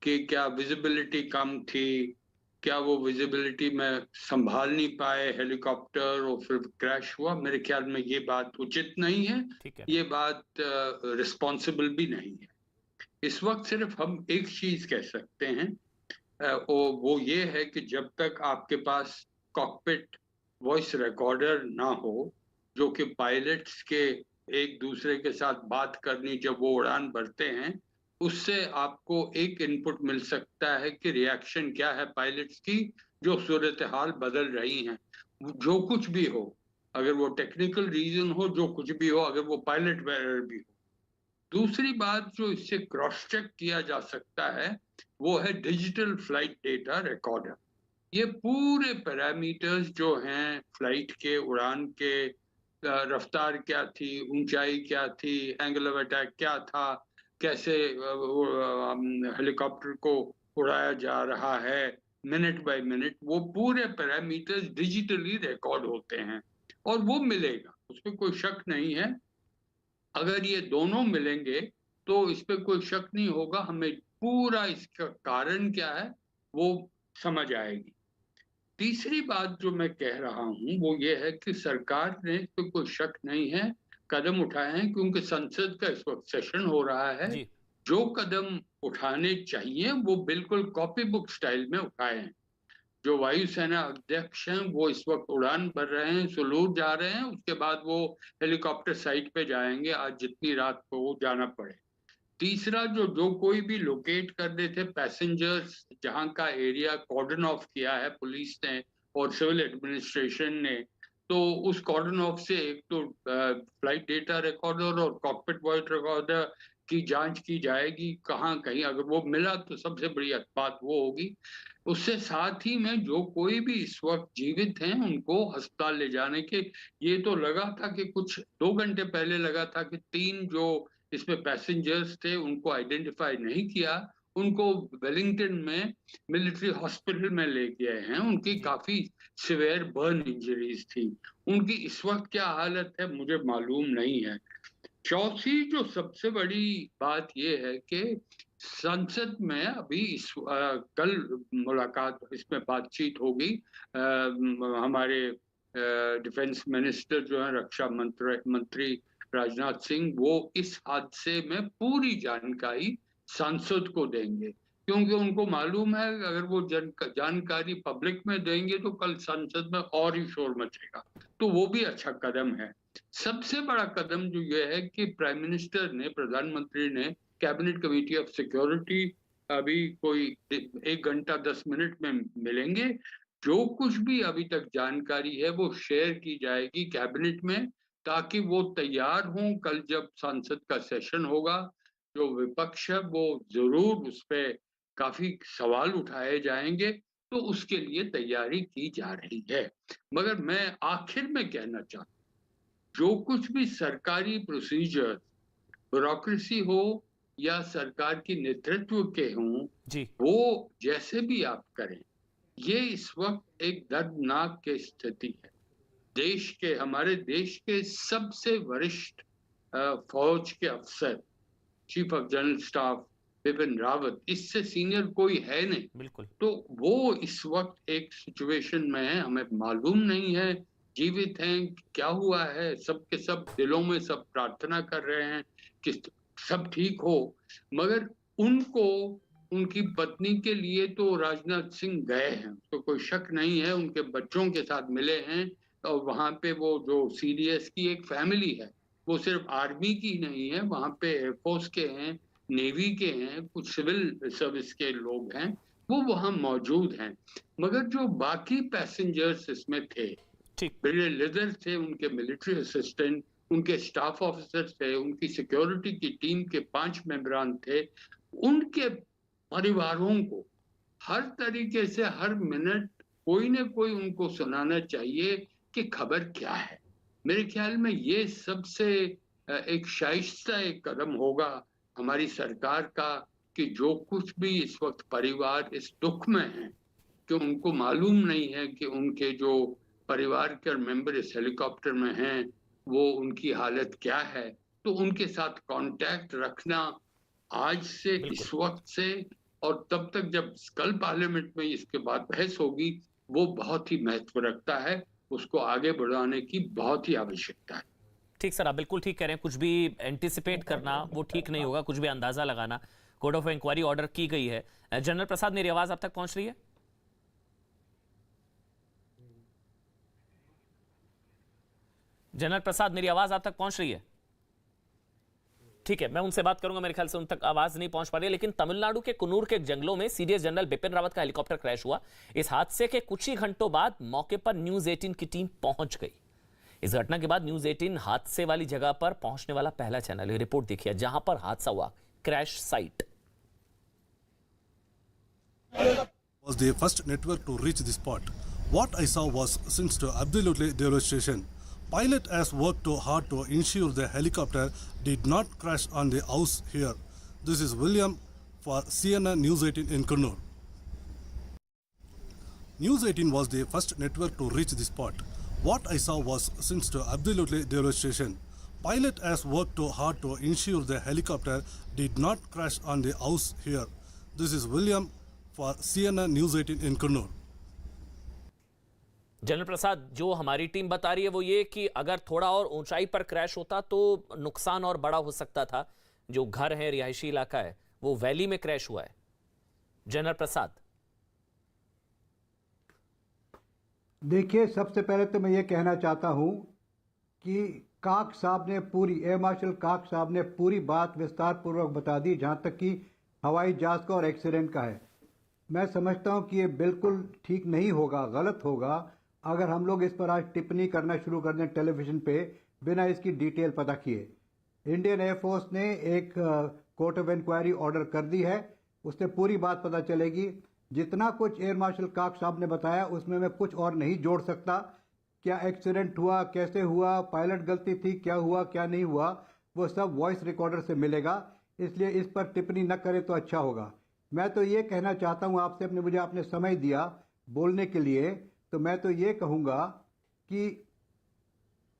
कि क्या विजिबिलिटी कम थी, क्या वो विजिबिलिटी में संभाल नहीं पाए हेलीकॉप्टर और फिर क्रैश हुआ, मेरे ख्याल में ये बात उचित नहीं है, ये बात रिस्पॉन्सिबल भी नहीं है। इस वक्त सिर्फ हम एक चीज कह सकते हैं, वो ये है कि जब तक आपके पास कॉकपिट वॉइस रिकॉर्डर ना हो, जो कि पायलट्स के एक दूसरे के साथ बात करनी जब वो उड़ान भरते हैं, उससे आपको एक इनपुट मिल सकता है कि रिएक्शन क्या है पायलट्स की, जो सूरत हाल बदल रही हैं। जो कुछ भी हो, अगर वो टेक्निकल रीजन हो, जो कुछ भी हो, अगर वो पायलट एरर भी हो। दूसरी बात जो इससे क्रॉस चेक किया जा सकता है वो है डिजिटल फ्लाइट डेटा रिकॉर्डर। ये पूरे पैरामीटर्स जो हैं फ्लाइट के, उड़ान के, रफ्तार क्या थी, ऊंचाई क्या थी, एंगल ऑफ अटैक क्या था, कैसे हेलीकॉप्टर को उड़ाया जा रहा है मिनट बाय मिनट, वो पूरे पैरामीटर्स डिजिटली रिकॉर्ड होते हैं और वो मिलेगा, उसमें कोई शक नहीं है। अगर ये दोनों मिलेंगे तो इस पे कोई शक नहीं होगा, हमें पूरा इसका कारण क्या है वो समझ आएगी। तीसरी बात जो मैं कह रहा हूं वो ये है कि सरकार ने, इस पे कोई शक नहीं है, कदम उठाए हैं, क्योंकि संसद का इस वक्त सेशन हो रहा है। जो कदम उठाने चाहिए वो बिल्कुल कॉपी बुक स्टाइल में उठाए हैं। जो वायुसेना अध्यक्ष हैं वो इस वक्त उड़ान भर रहे हैं, सुलूर जा रहे हैं, उसके बाद वो हेलीकॉप्टर साइट पे जाएंगे, आज जितनी रात को वो जाना पड़े। तीसरा, जो कोई भी लोकेट कर रहे थे पैसेंजर्स, जहां का एरिया कॉर्डन ऑफ किया है पुलिस ने और सिविल एडमिनिस्ट्रेशन ने, तो उस कॉर्डन ऑफ से एक तो फ्लाइट डेटा रिकॉर्डर और कॉकपिट वॉइस रिकॉर्डर की जांच की जाएगी, कहाँ कहीं अगर वो मिला तो सबसे बड़ी बात वो होगी। उससे साथ ही में जो कोई भी इस वक्त जीवित हैं उनको अस्पताल ले जाने के, ये तो लगा था कि कुछ 2 घंटे पहले लगा था कि 3 जो इसमें पैसेंजर्स थे उनको आइडेंटिफाई नहीं किया, उनको वेलिंगटन में मिलिट्री हॉस्पिटल में ले गए हैं, उनकी काफी सिवियर बर्न इंजरीज थी। उनकी इस वक्त क्या हालत है मुझे मालूम नहीं है। चौथी जो सबसे बड़ी बात ये है कि संसद में अभी कल मुलाकात, इसमें बातचीत होगी, हमारे डिफेंस मिनिस्टर जो है, रक्षा मंत्री राजनाथ सिंह, वो इस हादसे में पूरी जानकारी सांसद को देंगे, क्योंकि उनको मालूम है अगर वो जानकारी पब्लिक में देंगे तो कल संसद में और ही शोर मचेगा, तो वो भी अच्छा कदम है। सबसे बड़ा कदम जो ये है कि प्राइम मिनिस्टर ने, प्रधानमंत्री ने कैबिनेट कमेटी ऑफ सिक्योरिटी अभी कोई 1 घंटा 10 मिनट में मिलेंगे, जो कुछ भी अभी तक जानकारी है वो शेयर की जाएगी कैबिनेट में, ताकि वो तैयार हों। कल जब संसद का सेशन होगा, जो विपक्ष है वो जरूर उस पर काफी सवाल उठाए जाएंगे, तो उसके लिए तैयारी की जा रही है। मगर मैं आखिर में कहना चाहता हूं, जो कुछ भी सरकारी प्रोसीजर, ब्यूरोक्रेसी हो या सरकार की नेतृत्व के हों, जी वो जैसे भी आप करें, ये इस वक्त एक दर्दनाक की स्थिति है। हमारे देश के सबसे वरिष्ठ फौज के अफसर, chief of general staff Bipin Rawat, इससे सीनियर कोई है नहीं। बिल्कुल। तो वो इस वक्त एक सिचुएशन में है, हमें मालूम नहीं है जीवित हैं क्या हुआ है। सबके सब दिलों में सब प्रार्थना कर रहे हैं कि सब ठीक हो। मगर उनको, उनकी पत्नी के लिए तो राजनाथ सिंह गए हैं, तो कोई शक नहीं है, उनके बच्चों के साथ मिले हैं। और वहां पे वो जो सीडीएस की एक फैमिली है, वो सिर्फ आर्मी की नहीं है, वहां पे एयरफोर्स के हैं, नेवी के हैं, कुछ सिविल सर्विस के लोग हैं, वो वहां मौजूद हैं। मगर जो बाकी पैसेंजर्स इसमें थे, ठीक। ब्रिगेडियर लिदर थे, उनके मिलिट्री असिस्टेंट, उनके स्टाफ ऑफिसर थे, उनकी सिक्योरिटी की टीम के 5 मेंबरान थे, उनके परिवारों को हर तरीके से हर मिनट कोई न कोई उनको सुनाना चाहिए कि खबर क्या है। मेरे ख्याल में ये सबसे एक शाइस्ता एक कदम होगा हमारी सरकार का, कि जो कुछ भी इस वक्त परिवार इस दुख में है कि उनको मालूम नहीं है कि उनके जो परिवार के मेंबर इस हेलीकॉप्टर में हैं, वो उनकी हालत क्या है, तो उनके साथ कांटेक्ट रखना आज से, इस वक्त से, और तब तक जब कल पार्लियामेंट में इसके बाद बहस होगी, वो बहुत ही महत्व रखता है। उसको आगे बढ़ाने की बहुत ही आवश्यकता है। ठीक सर, आप बिल्कुल ठीक कह रहे हैं। कुछ भी एंटिसिपेट करना वो ठीक नहीं होगा, कुछ भी अंदाजा लगाना। कोर्ट ऑफ इंक्वायरी ऑर्डर की गई है। जनरल प्रसाद, मेरी आवाज आप तक पहुंच रही है? जनरल प्रसाद, मेरी आवाज आप तक पहुंच रही है? ठीक है, मैं उनसे बात करूंगा। मेरे ख्याल से उन तक आवाज नहीं पहुंच पा रही है। लेकिन तमिलनाडु के कुन्नूर के जंगलों में सीडीएस जनरल बिपिन रावत का हेलीकॉप्टर क्रैश हुआ। इस हादसे के कुछ ही घंटों बाद मौके पर न्यूज 18 की टीम पहुंच गई। इस घटना के बाद न्यूज 18 हादसे वाली जगह पर पहुंचने वाला पहला चैनल है। रिपोर्ट देखिए जहां पर हादसा हुआ, crash site. Was the first network to reach the spot. What I saw was since to absolutely devastation. Pilot has worked too hard to ensure the helicopter did not crash on the house here. This is William for CNN News 18 in Kannur. News 18 was the first network to reach the spot. What I saw was since to absolutely devastation. Pilot has worked too hard to ensure the helicopter did not crash on the house here. This is William for CNN News 18 in Kannur. General प्रसाद, जो हमारी team बता रही है वो ये कि अगर थोड़ा और ऊंचाई पर क्रैश होता तो नुकसान और बड़ा हो सकता था। जो घर है, रिहायशी इलाका है, वो वैली में क्रैश हुआ है। जनरल प्रसाद, देखिए, सबसे पहले तो मैं ये कहना चाहता हूं कि काक साहब ने पूरी, एयर मार्शल काक साहब ने पूरी बात विस्तार पूर्वक बता दी, जहां तक कि हवाई जहाज का और एक्सीडेंट का है। मैं समझता हूं कि ये बिल्कुल ठीक नहीं होगा, गलत होगा अगर हम लोग इस पर आज टिप्पणी करना शुरू कर दें टेलीविजन पे बिना इसकी डिटेल पता किए। इंडियन एयरफोर्स ने एक कोर्ट ऑफ इंक्वायरी ऑर्डर कर दी है, उससे पूरी बात पता चलेगी। जितना कुछ एयर मार्शल काक साहब ने बताया उसमें मैं कुछ और नहीं जोड़ सकता। क्या एक्सीडेंट हुआ, कैसे हुआ, पायलट गलती थी, क्या हुआ क्या नहीं हुआ, वो सब वॉइस रिकॉर्डर से मिलेगा। इसलिए इस पर टिप्पणी न करें तो अच्छा होगा। मैं तो ये कहना चाहता हूँ आपसे, मुझे आपने समय दिया बोलने के लिए, तो मैं तो ये कहूँगा कि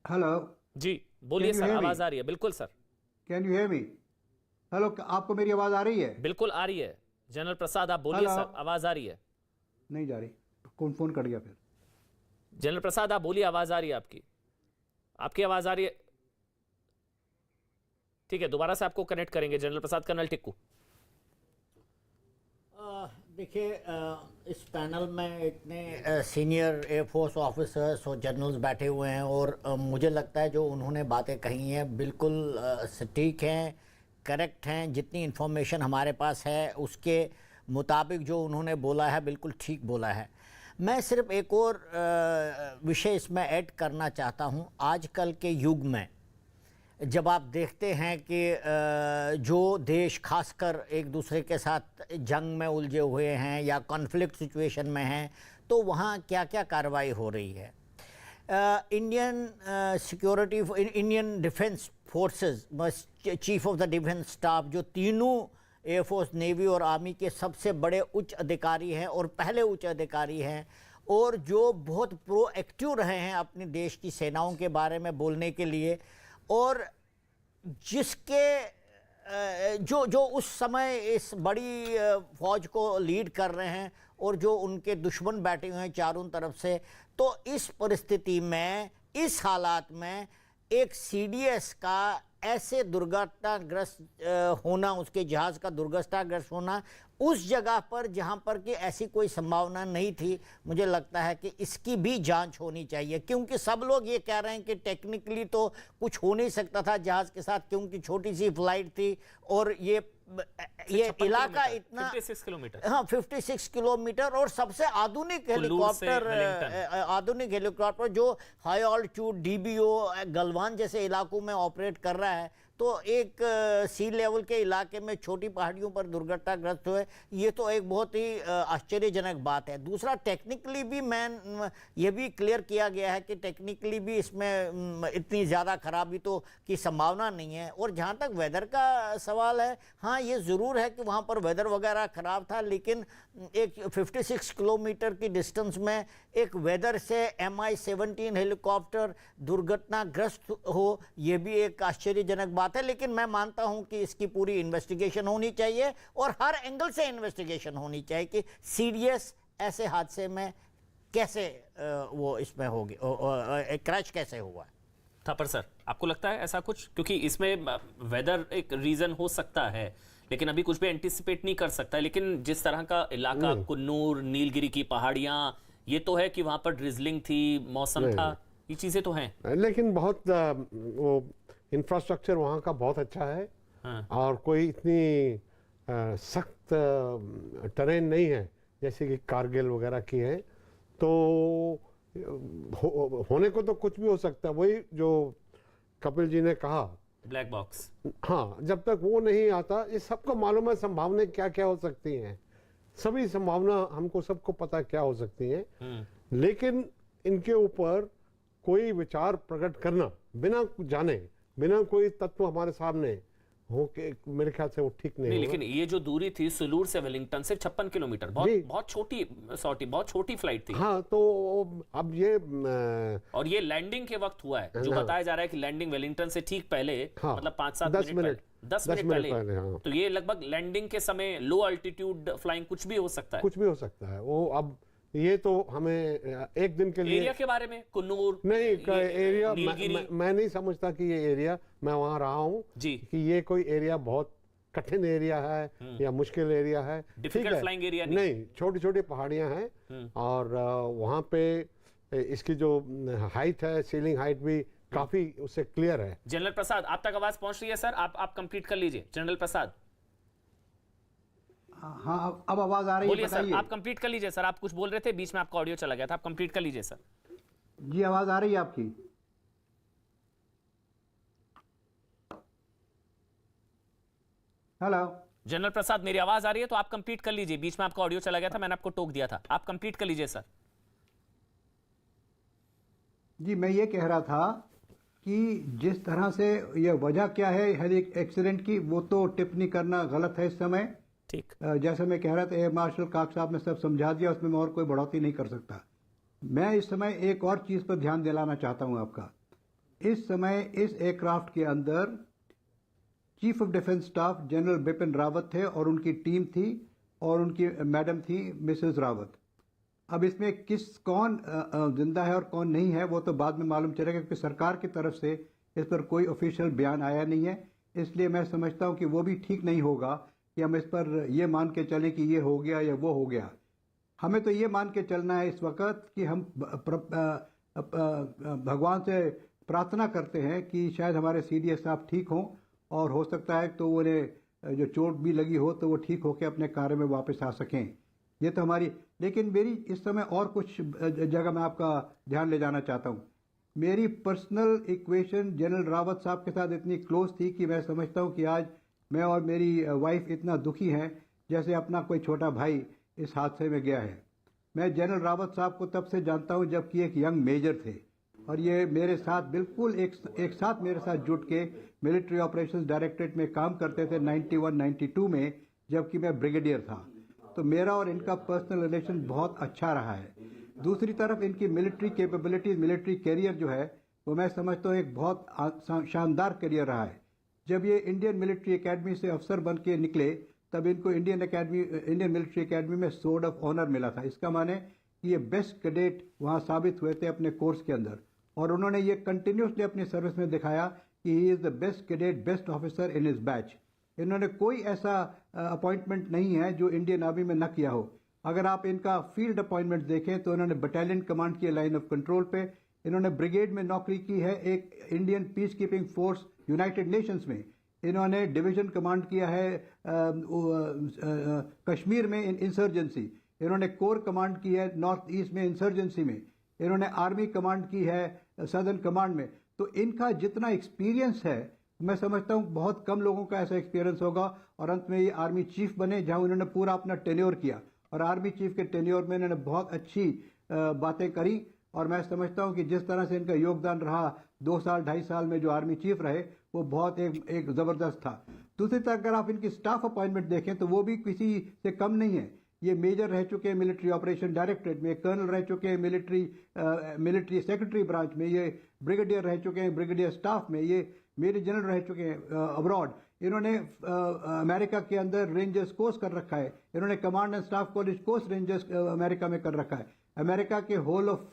हेलो जी बोलिए सर, आवाज आ रही है? बिल्कुल sir. Can you hear me? Hello, आपको मेरी आवाज आ रही है? बिल्कुल आ रही है। जनरल प्रसाद, आप बोलिए सर, आवाज आ रही है? नहीं जा रही, कौन फोन कट गया फिर? जनरल प्रसाद, आप बोलिए, आवाज आ रही है आपकी? आपकी आवाज आ रही है? ठीक है, दोबारा से आपको कनेक्ट करेंगे जनरल प्रसाद। कर्नल टिक्कू, देखिए, इस पैनल में इतने सीनियर एयरफोर्स ऑफिसर्स और जनरल्स बैठे हुए हैं और मुझे लगता है जो उन्होंने बातें कही हैं बिल्कुल सटीक हैं, करेक्ट हैं। जितनी इन्फॉर्मेशन हमारे पास है उसके मुताबिक जो उन्होंने बोला है बिल्कुल ठीक बोला है। मैं सिर्फ एक और विषय इसमें ऐड करना चाहता हूँ। आजकल के युग में जब आप देखते हैं कि जो देश खासकर एक दूसरे के साथ जंग में उलझे हुए हैं या कॉन्फ्लिक्ट सिचुएशन में हैं, तो वहाँ क्या क्या कार्रवाई हो रही है। Indian defence forces, chief of the defence staff, जो तीनों एयरफोर्स, नेवी और आर्मी के सबसे बड़े उच्च अधिकारी हैं और पहले उच्च अधिकारी हैं, और जो बहुत प्रोएक्टिव रहे हैं अपने देश की सेनाओं के बारे में बोलने के लिए, और जिसके जो उस समय इस बड़ी फौज को लीड कर रहे हैं और जो उनके दुश्मन बैठे हुए हैं चारों तरफ से, तो इस परिस्थिति में, इस हालात में एक सीडीएस का ऐसे दुर्घटनाग्रस्त होना, उसके जहाज़ का दुर्घटनाग्रस्त होना उस जगह पर जहां पर कि ऐसी कोई संभावना नहीं थी, मुझे लगता है कि इसकी भी जांच होनी चाहिए। क्योंकि सब लोग ये कह रहे हैं कि टेक्निकली तो कुछ हो नहीं सकता था जहाज़ के साथ, क्योंकि छोटी सी फ्लाइट थी और ये इलाका इतना 56 किलोमीटर, हाँ 56 किलोमीटर, और सबसे आधुनिक हेलीकॉप्टर जो हाई ऑल्टीट्यूड डीबीओ गलवान जैसे इलाकों में ऑपरेट कर रहा है, तो एक सी लेवल के इलाके में छोटी पहाड़ियों पर दुर्घटनाग्रस्त हुए, ये तो एक बहुत ही आश्चर्यजनक बात है। दूसरा, टेक्निकली भी ये भी क्लियर किया गया है कि टेक्निकली भी इसमें इतनी ज़्यादा खराबी तो की संभावना नहीं है। और जहाँ तक वेदर का सवाल है, हाँ ये ज़रूर है कि वहाँ पर वेदर वगैरह ख़राब था, लेकिन एक 56 किलोमीटर की डिस्टेंस में एक वेदर से MI-17 हेलीकॉप्टर दुर्घटनाग्रस्त हो, ये भी एक आश्चर्यजनक बात है। लेकिन मैं मानता हूं कि इसकी पूरी इन्वेस्टिगेशन होनी चाहिए और हर एंगल से इन्वेस्टिगेशन होनी चाहिए कि सीरियस ऐसे हादसे में कैसे वो इसमें होगी, क्रैश कैसे हुआ। थापर सर, आपको लगता है ऐसा कुछ? क्योंकि इसमें वेदर एक रीजन हो सकता है, लेकिन अभी कुछ भी एंटिसिपेट नहीं कर सकता। लेकिन जिस तरह का इलाका, कुन्नूर, नीलगिरी की पहाड़ियां, ये तो है कि वहां पर ड्रिजलिंग थी, मौसम था, ये चीजें तो हैं। लेकिन बहुत वो इंफ्रास्ट्रक्चर वहाँ का बहुत अच्छा है। हाँ। और कोई इतनी सख्त टरेन नहीं है जैसे कि कारगिल वगैरह की है, तो होने को तो कुछ भी हो सकता है। वही जो कपिल जी ने कहा, ब्लैक बॉक्स, हाँ, जब तक वो नहीं आता, ये सबको मालूम है संभावनाएं क्या क्या हो सकती हैं, सभी संभावना हमको सबको पता क्या हो सकती है। लेकिन इनके ऊपर कोई विचार प्रकट करना बिना जाने, बिना कोई तत्व हमारे सामने हो के, मेरे ख्याल से वो ठीक नहीं। लेकिन ये जो दूरी थी सुलूर से वेलिंगटन से 56 किलोमीटर, बहुत छोटी सॉरी, बहुत छोटी फ्लाइट थी। हाँ, तो अब ये और ये लैंडिंग के वक्त हुआ है, जो बताया जा रहा है कि लैंडिंग वेलिंगटन से ठीक पहले, हाँ, मतलब 5-7 मिनट 10 मिनट पहले, हाँ। तो ये लगभग लैंडिंग के समय लो अल्टीट्यूड फ्लाइंग कुछ भी हो सकता है, कुछ भी हो सकता है। वो अब ये तो हमें एक दिन के लिए एरिया के बारे में, कुन्नूर नहीं एरिया, मैं नहीं समझता कि ये एरिया, मैं वहाँ रहा हूँ जी, कि ये कोई एरिया बहुत कठिन एरिया है या मुश्किल एरिया है, डिफिकल्ट फ्लाइंग एरिया नहीं, छोटी छोटी पहाड़ियाँ हैं और वहाँ पे इसकी जो हाइट है, सीलिंग हाइट भी काफी उससे क्लियर है। जनरल प्रसाद, आप तक आवाज पहुंच रही है सर? आप कंप्लीट कर लीजिए जनरल प्रसाद। हाँ, अब आवाज आ रही है, बोलिए सर, आप कंप्लीट कर लीजिए सर। आप कुछ बोल रहे थे, बीच में आपका ऑडियो चला गया था, आप कंप्लीट कर लीजिए सर। जी, आवाज आ रही है आपकी? हेलो जनरल प्रसाद, मेरी आवाज आ रही है? तो आप कंप्लीट कर लीजिए, बीच में आपका ऑडियो चला गया था, मैंने आपको टोक दिया था, आप कंप्लीट कर लीजिए सर। जी, मैं ये कह रहा था कि जिस तरह से यह वजह क्या है हेली एक्सीडेंट की, वो तो टिप्पणी करना गलत है इस समय। ठीक, जैसे मैं कह रहा था, एयर मार्शल काक साहब ने सब समझा दिया, उसमें मैं और कोई बढ़ोतरी नहीं कर सकता। मैं इस समय एक और चीज़ पर ध्यान दिलाना चाहता हूं आपका। इस समय इस एयरक्राफ्ट के अंदर chief of defence staff general Bipin Rawat थे और उनकी टीम थी और उनकी मैडम थी मिसेस रावत। अब इसमें कौन जिंदा है और कौन नहीं है वो तो बाद में मालूम चलेगा, क्योंकि सरकार की तरफ से इस पर कोई ऑफिशियल बयान आया नहीं है। इसलिए मैं समझता हूं कि वो भी ठीक नहीं होगा कि हम इस पर ये मान के चलें कि ये हो गया या वो हो गया। हमें तो ये मान के चलना है इस वक्त कि हम भगवान से प्रार्थना करते हैं कि शायद हमारे CDS साहब ठीक हों, और हो सकता है तो उन्हें जो चोट भी लगी हो तो वो ठीक होकर अपने कार्य में वापस आ सकें। ये तो हमारी, लेकिन मेरी इस समय और कुछ जगह मैं आपका ध्यान ले जाना चाहता हूँ। मेरी पर्सनल इक्वेशन जनरल रावत साहब के साथ इतनी क्लोज थी कि मैं समझता हूं कि आज मैं और मेरी वाइफ इतना दुखी हैं जैसे अपना कोई छोटा भाई इस हादसे में गया है। मैं जनरल रावत साहब को तब से जानता हूं जबकि एक यंग मेजर थे और ये मेरे साथ बिल्कुल एक साथ मेरे साथ जुट के मिलिट्री ऑपरेशंस डायरेक्टरेट में काम करते थे 91-92 में, जबकि मैं ब्रिगेडियर था। तो मेरा और इनका पर्सनल रिलेशन बहुत अच्छा रहा है। दूसरी तरफ इनकी मिलिट्री कैपेबिलिटीज, मिलिट्री करियर जो है वो मैं समझता हूँ एक बहुत शानदार करियर रहा है। जब ये इंडियन मिलिट्री एकेडमी से अफसर बन के निकले तब इनको इंडियन मिलिट्री एकेडमी में सोर्ड ऑफ ऑनर मिला था। इसका माने कि ये बेस्ट कैडेट वहाँ साबित हुए थे अपने कोर्स के अंदर और उन्होंने ये कंटिन्यूसली अपनी सर्विस में दिखाया कि he is the best cadet, best officer in his batch. इन्होंने कोई ऐसा अपॉइंटमेंट नहीं है जो इंडियन आर्मी में न किया हो। अगर आप इनका फील्ड अपॉइंटमेंट देखें तो इन्होंने बटालियन कमांड की लाइन ऑफ कंट्रोल पे, इन्होंने ब्रिगेड में नौकरी की है एक Indian peace keeping force United Nations में, इन्होंने डिवीजन कमांड किया है कश्मीर में इंसर्जेंसी, इन्होंने कोर कमांड की है नॉर्थ ईस्ट में इंसर्जेंसी में, इन्होंने आर्मी कमांड की है सदर्न कमांड में। तो इनका जितना एक्सपीरियंस है मैं समझता हूँ बहुत कम लोगों का ऐसा एक्सपीरियंस होगा और अंत में ये आर्मी चीफ बने जहाँ उन्होंने पूरा अपना टेन्योर किया और आर्मी चीफ के टेन्योर में इन्होंने बहुत अच्छी बातें करी और मैं समझता हूँ कि जिस तरह से इनका योगदान रहा 2 साल 2.5 साल में जो आर्मी चीफ रहे वो बहुत एक ज़बरदस्त था। दूसरी तरफ अगर आप इनकी स्टाफ अपॉइंटमेंट देखें तो वो भी किसी से कम नहीं है। ये मेजर रह चुके हैं मिलिट्री ऑपरेशन डायरेक्टरेट में, कर्नल रह चुके हैं मिलिट्री सेक्रेटरी ब्रांच में, ये ब्रिगेडियर रह चुके हैं ब्रिगेडियर स्टाफ में, ये मेजर जनरल रह चुके हैं अब्रॉड। इन्होंने अमेरिका के अंदर रेंजर्स कोर्स कर रखा है, इन्होंने command and staff college course rangers America में कर रखा है। अमेरिका के हॉल ऑफ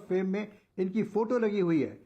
फेम में इनकी फोटो लगी हुई है।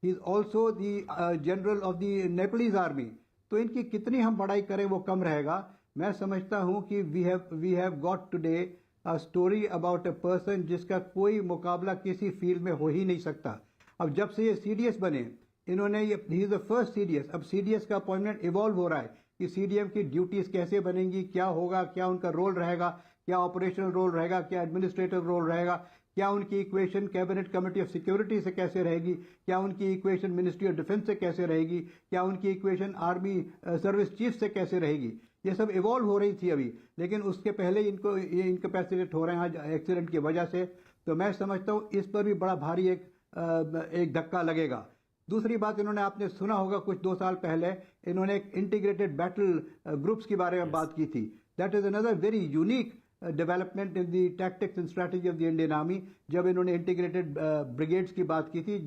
He is also the general of the Nepalese army. तो इनकी कितनी हम बड़ाई करें वो कम रहेगा। मैं समझता हूं कि we have got today a story about a person जिसका कोई मुकाबला किसी फील्ड में हो ही नहीं सकता। अब जब से ये सीडीएस बने इन्होंने he is the first CDS. अब सीडीएस का अपॉइंटमेंट इवॉल्व हो रहा है कि सीडीएम की ड्यूटीज कैसे बनेंगी, क्या होगा, क्या उनका रोल रहेगा, क्या ऑपरेशनल रोल रहेगा, क्या एडमिनिस्ट्रेटिव रोल रहेगा, क्या उनकी equation cabinet committee of security से कैसे रहेगी, क्या उनकी इक्वेशन मिनिस्ट्री ऑफ डिफेंस से कैसे रहेगी, क्या उनकी इक्वेशन आर्मी सर्विस चीफ से कैसे रहेगी। ये सब इवॉल्व हो रही थी अभी, लेकिन उसके पहले इनको ये इनकैपेसिटेट हो रहे हैं आज एक्सीडेंट की वजह से। तो मैं समझता हूँ इस पर भी बड़ा भारी एक धक्का लगेगा। दूसरी बात, इन्होंने आपने सुना होगा कुछ 2 साल पहले इन्होंने एक इंटीग्रेटेड बैटल ग्रुप्स के बारे में बात की थी। That is another very unique development in the tactics and strategy of the Indian army. जब इन्होंने इंटीग्रेटेड ब्रिगेड्स की बात की थी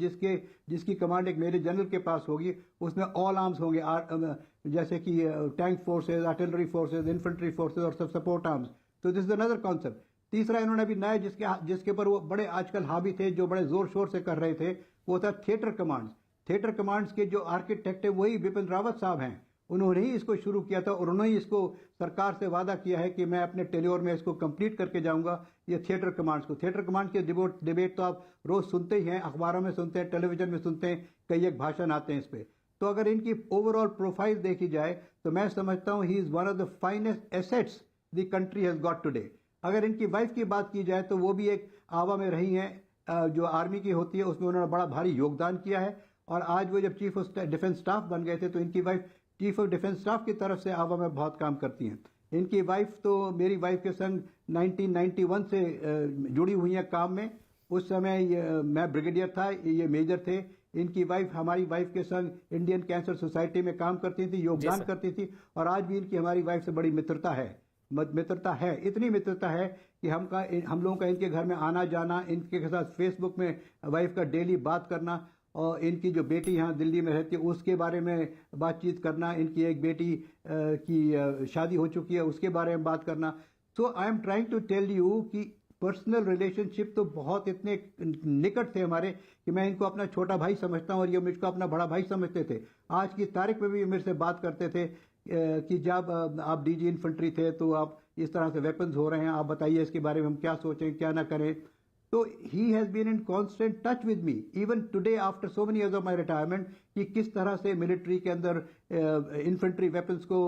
जिसकी कमांड एक मेजर जनरल के पास होगी, उसमें ऑल आर्म्स होंगे, जैसे कि tank forces, artillery forces, infantry forces और सब सपोर्ट आर्म्स। तो दिस इज अनदर कॉन्सेप्ट। तीसरा इन्होंने अभी नया जिसके ऊपर वो बड़े आजकल हावी थे, जो बड़े जोर शोर से कर रहे थे, वो था थिएटर कमांड्स। थिएटर कमांड्स के जो आर्किटेक्ट है वही बिपिन रावत साहब हैं। उन्होंने ही इसको शुरू किया था और उन्होंने ही इसको सरकार से वादा किया है कि मैं अपने टेन्योर में इसको कंप्लीट करके जाऊंगा, ये थिएटर कमांड्स को। थिएटर कमांड के डिबेट तो आप रोज सुनते ही हैं, अखबारों में सुनते हैं, टेलीविजन में सुनते हैं, कई एक भाषण आते हैं इस पे। तो अगर इनकी ओवरऑल प्रोफाइल देखी जाए तो मैं समझता हूँ he is one of the finest assets the country has got today. अगर इनकी वाइफ की बात की जाए तो वो भी एक आवा में रही हैं, जो आर्मी की होती है उसमें उन्होंने बड़ा भारी योगदान किया है और आज वो जब चीफ ऑफ डिफेंस स्टाफ बन गए थे तो इनकी wife chief of defence staff की तरफ से आवा में बहुत काम करती हैं। इनकी वाइफ तो मेरी वाइफ के संग 1991 से जुड़ी हुई हैं काम में। उस समय मैं ब्रिगेडियर था, ये मेजर थे। इनकी वाइफ हमारी वाइफ के संग इंडियन कैंसर सोसाइटी में काम करती थी, योगदान करती थी और आज भी इनकी हमारी वाइफ से बड़ी मित्रता है। इतनी मित्रता है कि हम लोगों का इनके घर में आना जाना, इनके साथ फेसबुक में वाइफ का डेली बात करना और इनकी जो बेटी यहाँ दिल्ली में रहती है उसके बारे में बातचीत करना, इनकी एक बेटी की शादी हो चुकी है उसके बारे में बात करना। So I am trying to tell you कि पर्सनल रिलेशनशिप तो बहुत इतने निकट थे हमारे कि मैं इनको अपना छोटा भाई समझता हूँ और ये मुझको अपना बड़ा भाई समझते थे। आज की तारीख में भी मेरे से बात करते थे कि जब आप डीजी इन्फेंट्री थे तो आप इस तरह से वेपन्स हो रहे हैं, आप बताइए इसके बारे में हम क्या सोचें क्या ना करें। तो he has been in constant touch with me even today after so many years of my retirement कि किस तरह से मिलिट्री के अंदर इन्फेंट्री वेपन्स को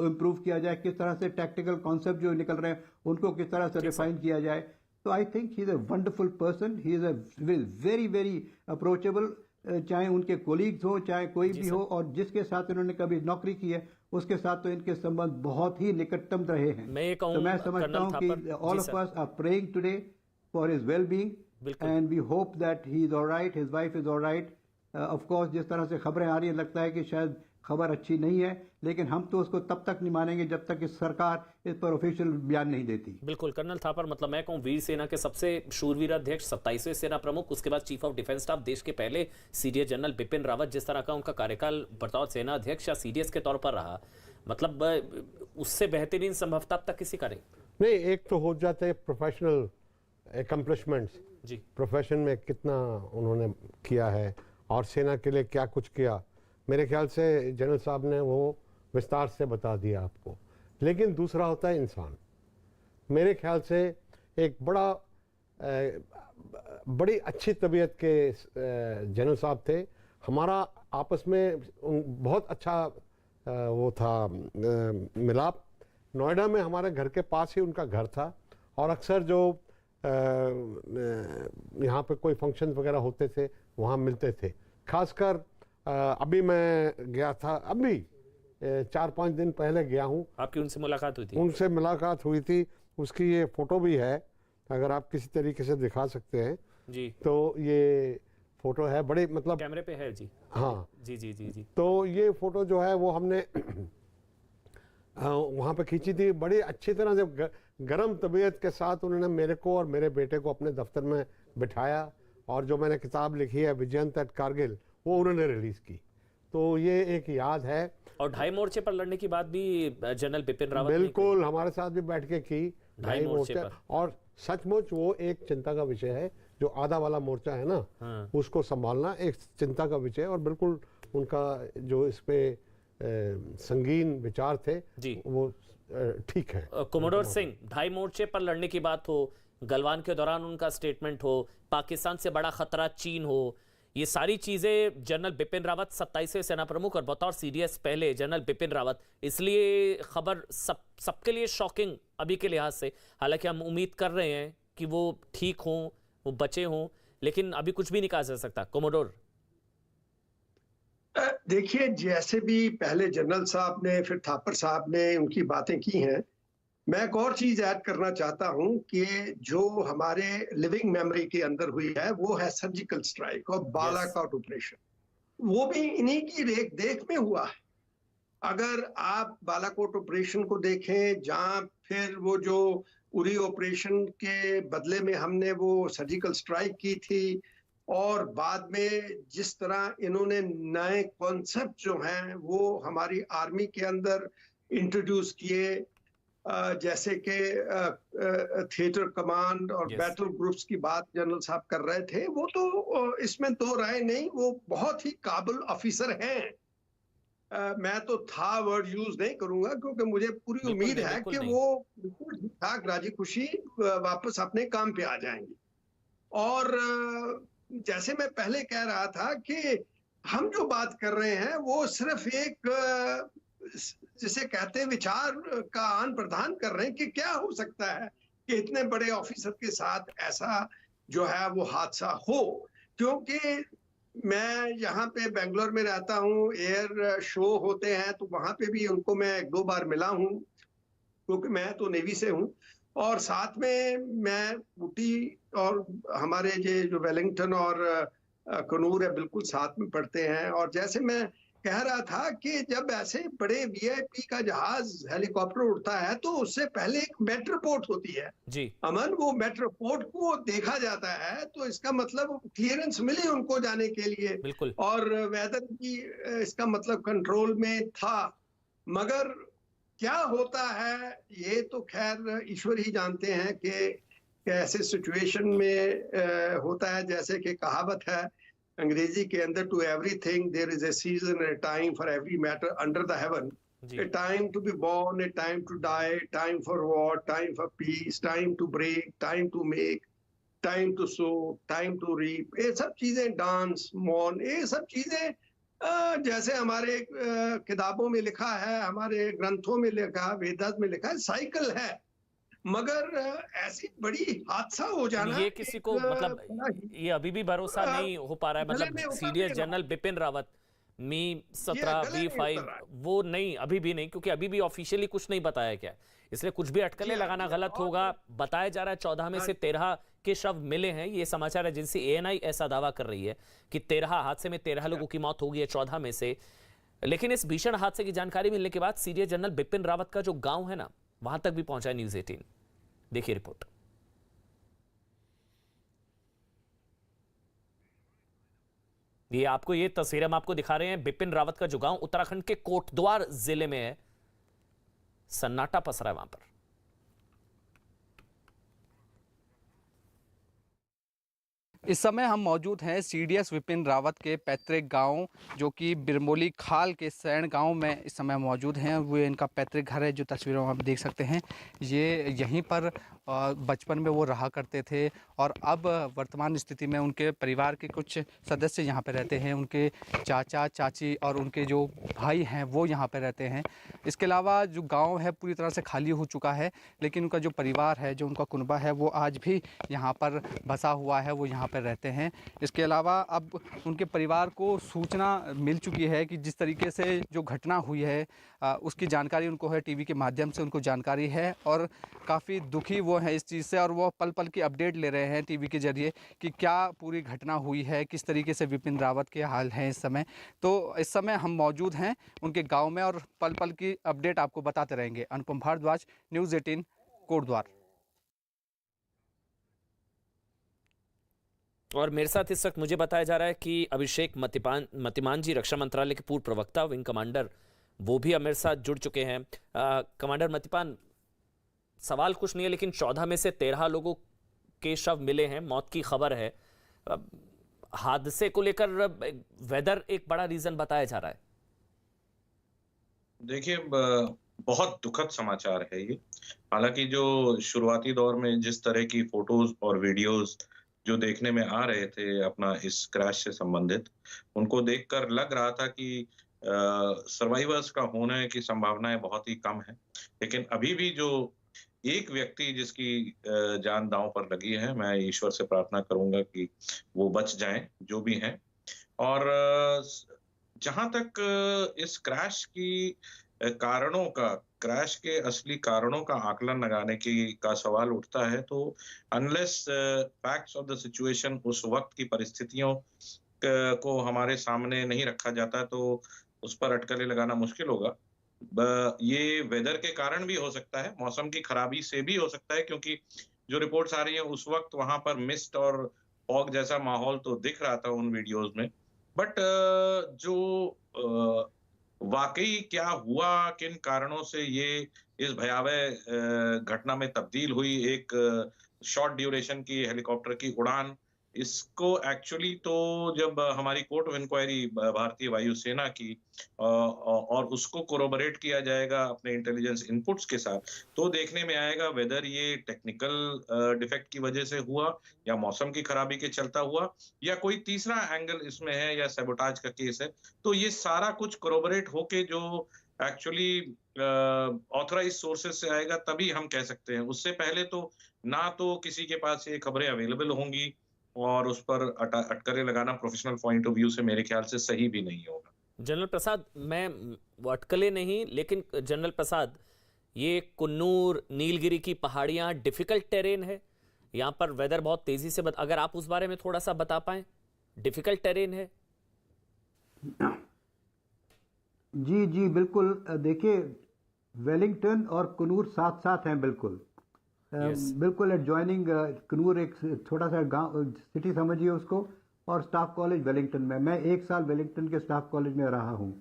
इम्प्रूव किया जाए, किस तरह से टैक्टिकल कॉन्सेप्ट जो निकल रहे हैं उनको किस तरह से रिफाइन किया जाए। तो I think he is a wonderful person, he is a very very approachable, चाहे उनके कोलीग्स हो चाहे कोई भी हो, और जिसके साथ इन्होंने कभी नौकरी की है उसके साथ तो इनके संबंध बहुत ही निकटतम रहे हैं। तो मैं समझता हूँ कि all of us are praying today for his well being and we hope that he is alright, his wife is alright. Of course जिस तरह से खबरें आ रही हैं लगता है कि शायद खबर अच्छी नहीं है, लेकिन हम तो उसको तब तक नहीं मानेंगे जब तक इस सरकार इस पर ऑफिशियल बयान नहीं देती। बिल्कुल कर्नल थापर, मतलब मैं कहूँ वीर सेना के सबसे शूरवीर अध्यक्ष, 27वें सेना प्रमुख, उसके बाद चीफ ऑफ डिफेंस स्टाफ, देश के पहले सीडीएस जनरल बिपिन रावत, जिस तरह का उनका कार्यकाल बतौर सेना अध्यक्ष या सीडीएस के तौर पर रहा, मतलब उससे बेहतरीन संभवतः अब तक किसी का नहीं। एक तो हो जाते हैं प्रोफेशनल एकम्प्लिशमेंट्स जी, प्रोफेशन में कितना उन्होंने किया है और सेना के लिए क्या कुछ किया, मेरे ख्याल से जनरल साहब ने वो विस्तार से बता दिया आपको। लेकिन दूसरा होता है इंसान। मेरे ख्याल से एक बड़ी अच्छी तबीयत के जनरल साहब थे। हमारा आपस में बहुत अच्छा वो था मिलाप। नोएडा में हमारे घर के पास ही उनका घर था और अक्सर जो यहाँ पे कोई फंक्शन वगैरह होते थे वहाँ मिलते थे। खासकर अभी मैं गया था, अभी 4-5 दिन पहले गया हूँ। आपकी उनसे मुलाकात हुई थी? उनसे मुलाकात हुई थी, उसकी ये फोटो भी है, अगर आप किसी तरीके से दिखा सकते हैं जी। तो ये फोटो है, बड़ी मतलब कैमरे पे है जी। हाँ जी जी जी जी। तो ये फोटो जो है वो हमने वहाँ पे खींची थी। बड़ी अच्छी तरह से गर्म तबीयत के साथ उन्होंने मेरे को और मेरे बेटे को अपने दफ्तर में बिठाया और जो मैंने किताब लिखी है विजयंत एट कारगिल वो उन्होंने रिलीज की। तो ये एक याद है। और 2.5 मोर्चे पर लड़ने की बात भी जनरल बिपिन रावत बिल्कुल हमारे साथ भी बैठ के की, 2.5 मोर्चे पर। और सचमुच वो एक चिंता का विषय है। जो आधा वाला मोर्चा है ना, हाँ। उसको संभालना एक चिंता का विषय है और बिल्कुल उनका जो इस पे संगीन विचार थे जी, वो ठीक है। कोमोडोर सिंह, 2.5 मोर्चे पर लड़ने की बात हो, गलवान के दौरान उनका स्टेटमेंट हो, पाकिस्तान से बड़ा खतरा चीन हो, ये सारी चीजें जनरल बिपिन रावत 27वें सेना प्रमुख और बतौर सीडीएस पहले जनरल बिपिन रावत, इसलिए खबर सबके लिए शॉकिंग अभी के लिहाज से। हालांकि हम उम्मीद कर रहे हैं कि वो ठीक हों, वो बचे हों, लेकिन अभी कुछ भी नहीं कहा जा सकता। कोमोडोर देखिए, जैसे भी पहले जनरल साहब ने फिर थापर साहब ने उनकी बातें की हैं, मैं एक और चीज ऐड करना चाहता हूं कि जो हमारे लिविंग मेमोरी के अंदर हुई है वो है सर्जिकल स्ट्राइक और बालाकोट ऑपरेशन। वो भी इन्हीं की देख में हुआ है। अगर आप बालाकोट ऑपरेशन को देखें, जहां फिर वो जो उरी ऑपरेशन के बदले में हमने वो सर्जिकल स्ट्राइक की थी और बाद में जिस तरह इन्होंने नए कॉन्सेप्ट जो हैं वो हमारी आर्मी के अंदर इंट्रोड्यूस किए, जैसे कि थिएटर कमांड और बैटल ग्रुप्स की बात जनरल साहब कर रहे थे, वो तो इसमें दो राय नहीं, वो बहुत ही काबिल ऑफिसर हैं। मैं तो था वर्ड यूज नहीं करूंगा क्योंकि मुझे पूरी उम्मीद है कि वो बिल्कुल ठीक ठाक राजी खुशी वापस अपने काम पे आ जाएंगे। और जैसे मैं पहले कह रहा था कि हम जो बात कर रहे हैं वो सिर्फ एक जिसे कहते हैं विचार का आदान प्रदान कर रहे हैं कि क्या हो सकता है कि इतने बड़े ऑफिसर के साथ ऐसा जो है वो हादसा हो। क्योंकि मैं यहाँ पे बेंगलोर में रहता हूँ, एयर शो होते हैं तो वहां पे भी उनको मैं 1-2 बार मिला हूँ क्योंकि मैं तो नेवी से हूँ, और साथ में मैं ऊटी और हमारे जो वेलिंगटन और कनूर है बिल्कुल साथ में पढ़ते हैं। और जैसे मैं कह रहा था कि जब ऐसे बड़े वीआईपी का जहाज हेलीकॉप्टर उड़ता है तो उससे पहले एक मेट रिपोर्ट होती है जी अमन। वो मेट रिपोर्ट को देखा जाता है तो इसका मतलब क्लियरेंस मिली उनको जाने के लिए बिल्कुल, और वेदर की इसका मतलब कंट्रोल में था। मगर क्या होता है ये तो खैर ईश्वर ही जानते हैं कि ऐसे सिचुएशन में होता है। जैसे कि कहावत है अंग्रेजी के अंदर, to everything there is a season, a time for every matter under the heaven, a time to be born, a time to die, time for war, time for peace, time to break, time to make, time to sow, time to reap। ये सब चीजें, dance, मौन, ये सब चीजें जैसे हमारे किताबों में लिखा है, हमारे ग्रंथों में लिखा, वेदास में लिखा है, साइकिल है। मगर ऐसी बड़ी हादसा हो जाना, ये किसी को मतलब ये अभी भी भरोसा नहीं हो पा रहा है, मतलब सीडीएस जनरल बिपिन रावत मी 17 V5 वो नहीं, अभी भी नहीं, क्योंकि अभी भी ऑफिशियली कुछ नहीं बताया गया, इसलिए कुछ भी अटकलें लगाना गलत होगा। बताया जा रहा है 14 में से 13 के शव मिले हैं। ये समाचार एजेंसी ANI ऐसा दावा कर रही है कि 13 हादसे में 13 लोगों की मौत हो गई है 14 में से। लेकिन इस भीषण हादसे की जानकारी मिलने के बाद सीडीएस जनरल बिपिन रावत का जो गांव है ना, वहां तक भी पहुंचा न्यूज़ 18। देखिए रिपोर्ट। ये आपको ये तस्वीर हम आपको दिखा रहे हैं बिपिन रावत का जो गांव उत्तराखंड के कोटद्वार जिले में है। सन्नाटा पसरा है वहां पर। इस समय हम मौजूद हैं सीडीएस विपिन रावत के पैतृक गांव जो कि बिरमोली खाल के सैण गांव में इस समय मौजूद हैं। वो इनका पैतृक घर है, जो तस्वीरों में आप देख सकते हैं। ये यहीं पर बचपन में वो रहा करते थे और अब वर्तमान स्थिति में उनके परिवार के कुछ सदस्य यहाँ पर रहते हैं। उनके चाचा चाची और उनके जो भाई हैं वो यहाँ पर रहते हैं। इसके अलावा जो गाँव है पूरी तरह से खाली हो चुका है, लेकिन उनका जो परिवार है, जो उनका कुनबा है, वो आज भी यहाँ पर बसा हुआ है, वो यहाँ पर रहते हैं। इसके अलावा अब उनके परिवार को सूचना मिल चुकी है कि जिस तरीके से जो घटना हुई है उसकी जानकारी उनको है, टीवी के माध्यम से उनको जानकारी है और काफ़ी दुखी वो हैं इस चीज़ से और वो पल पल की अपडेट ले रहे हैं टीवी के जरिए कि क्या पूरी घटना हुई है, किस तरीके से विपिन रावत के हाल हैं इस समय। तो इस समय हम मौजूद हैं उनके गाँव में और पल पल की अपडेट आपको बताते रहेंगे। अनुपम भारद्वाज, न्यूज़ 18, कोटद्वार। और मेरे साथ इस वक्त मुझे बताया जा रहा है कि अभिषेक मतिमान जी, रक्षा मंत्रालय के पूर्व प्रवक्ता, विंग कमांडर, वो भी अब मेरे साथ जुड़ चुके हैं। कमांडर मतिमान, सवाल कुछ नहीं है, लेकिन 14 में से 13 लोगों के शव मिले हैं, मौत की खबर है। हादसे को लेकर वेदर एक बड़ा रीजन बताया जा रहा है। देखिए, बहुत दुखद समाचार है ये। हालांकि जो शुरुआती दौर में जिस तरह की फोटोज और वीडियोस जो देखने में आ रहे थे अपना इस क्रैश से संबंधित, उनको देखकर लग रहा था कि सर्वाइवर्स का होने की संभावनाएं बहुत ही कम है। लेकिन अभी भी जो एक व्यक्ति जिसकी जान दांव पर लगी है, मैं ईश्वर से प्रार्थना करूंगा कि वो बच जाएं, जो भी हैं। और जहां तक इस क्रैश की कारणों का, क्रैश के असली कारणों का आकलन लगाने का सवाल उठता है, तो unless facts of the situation, उस वक्त की परिस्थितियों को हमारे सामने नहीं रखा जाता, तो उस पर अटकलें लगाना मुश्किल होगा। ये वेदर के कारण भी हो सकता है, मौसम की खराबी से भी हो सकता है, क्योंकि जो रिपोर्ट्स आ रही है उस वक्त वहां पर मिस्ट और फॉग जैसा माहौल तो दिख रहा था उन वीडियोस में। बट जो वाकई क्या हुआ, किन कारणों से ये इस भयावह घटना में तब्दील हुई, एक शॉर्ट ड्यूरेशन की हेलीकॉप्टर की उड़ान, इसको एक्चुअली तो जब हमारी कोर्ट ऑफ इंक्वायरी भारतीय वायुसेना की और उसको कोरोबरेट किया जाएगा अपने इंटेलिजेंस इनपुट्स के साथ, तो देखने में आएगा वेदर ये टेक्निकल डिफेक्ट की वजह से हुआ या मौसम की खराबी के चलता हुआ या कोई तीसरा एंगल इसमें है या सैबोटाज का केस है। तो ये सारा कुछ कोरोबरेट होके जो एक्चुअली ऑथराइज सोर्सेज से आएगा तभी हम कह सकते हैं। उससे पहले तो ना तो किसी के पास ये खबरें अवेलेबल होंगी और उस पर अटकलें लगाना प्रोफेशनल पॉइंट ऑफ व्यू से मेरे ख्याल से सही भी नहीं होगा। जनरल प्रसाद, मैं अटकलें नहीं, लेकिन जनरल प्रसाद, ये कुन्नूर, नीलगिरी की पहाड़ियां डिफिकल्ट टेरेन है, यहाँ पर वेदर बहुत तेजी से अगर आप उस बारे में थोड़ा सा बता पाएं। डिफिकल्ट टेरेन है जी जी बिल्कुल। देखिए, वेलिंगटन और कुन्नूर साथ साथ हैं, बिल्कुल बिल्कुल एडजॉइनिंग। कुन्नूर एक छोटा सा गांव, सिटी समझिए उसको, और स्टाफ कॉलेज वेलिंगटन में। मैं 1 साल वेलिंगटन के स्टाफ कॉलेज में रहा हूं।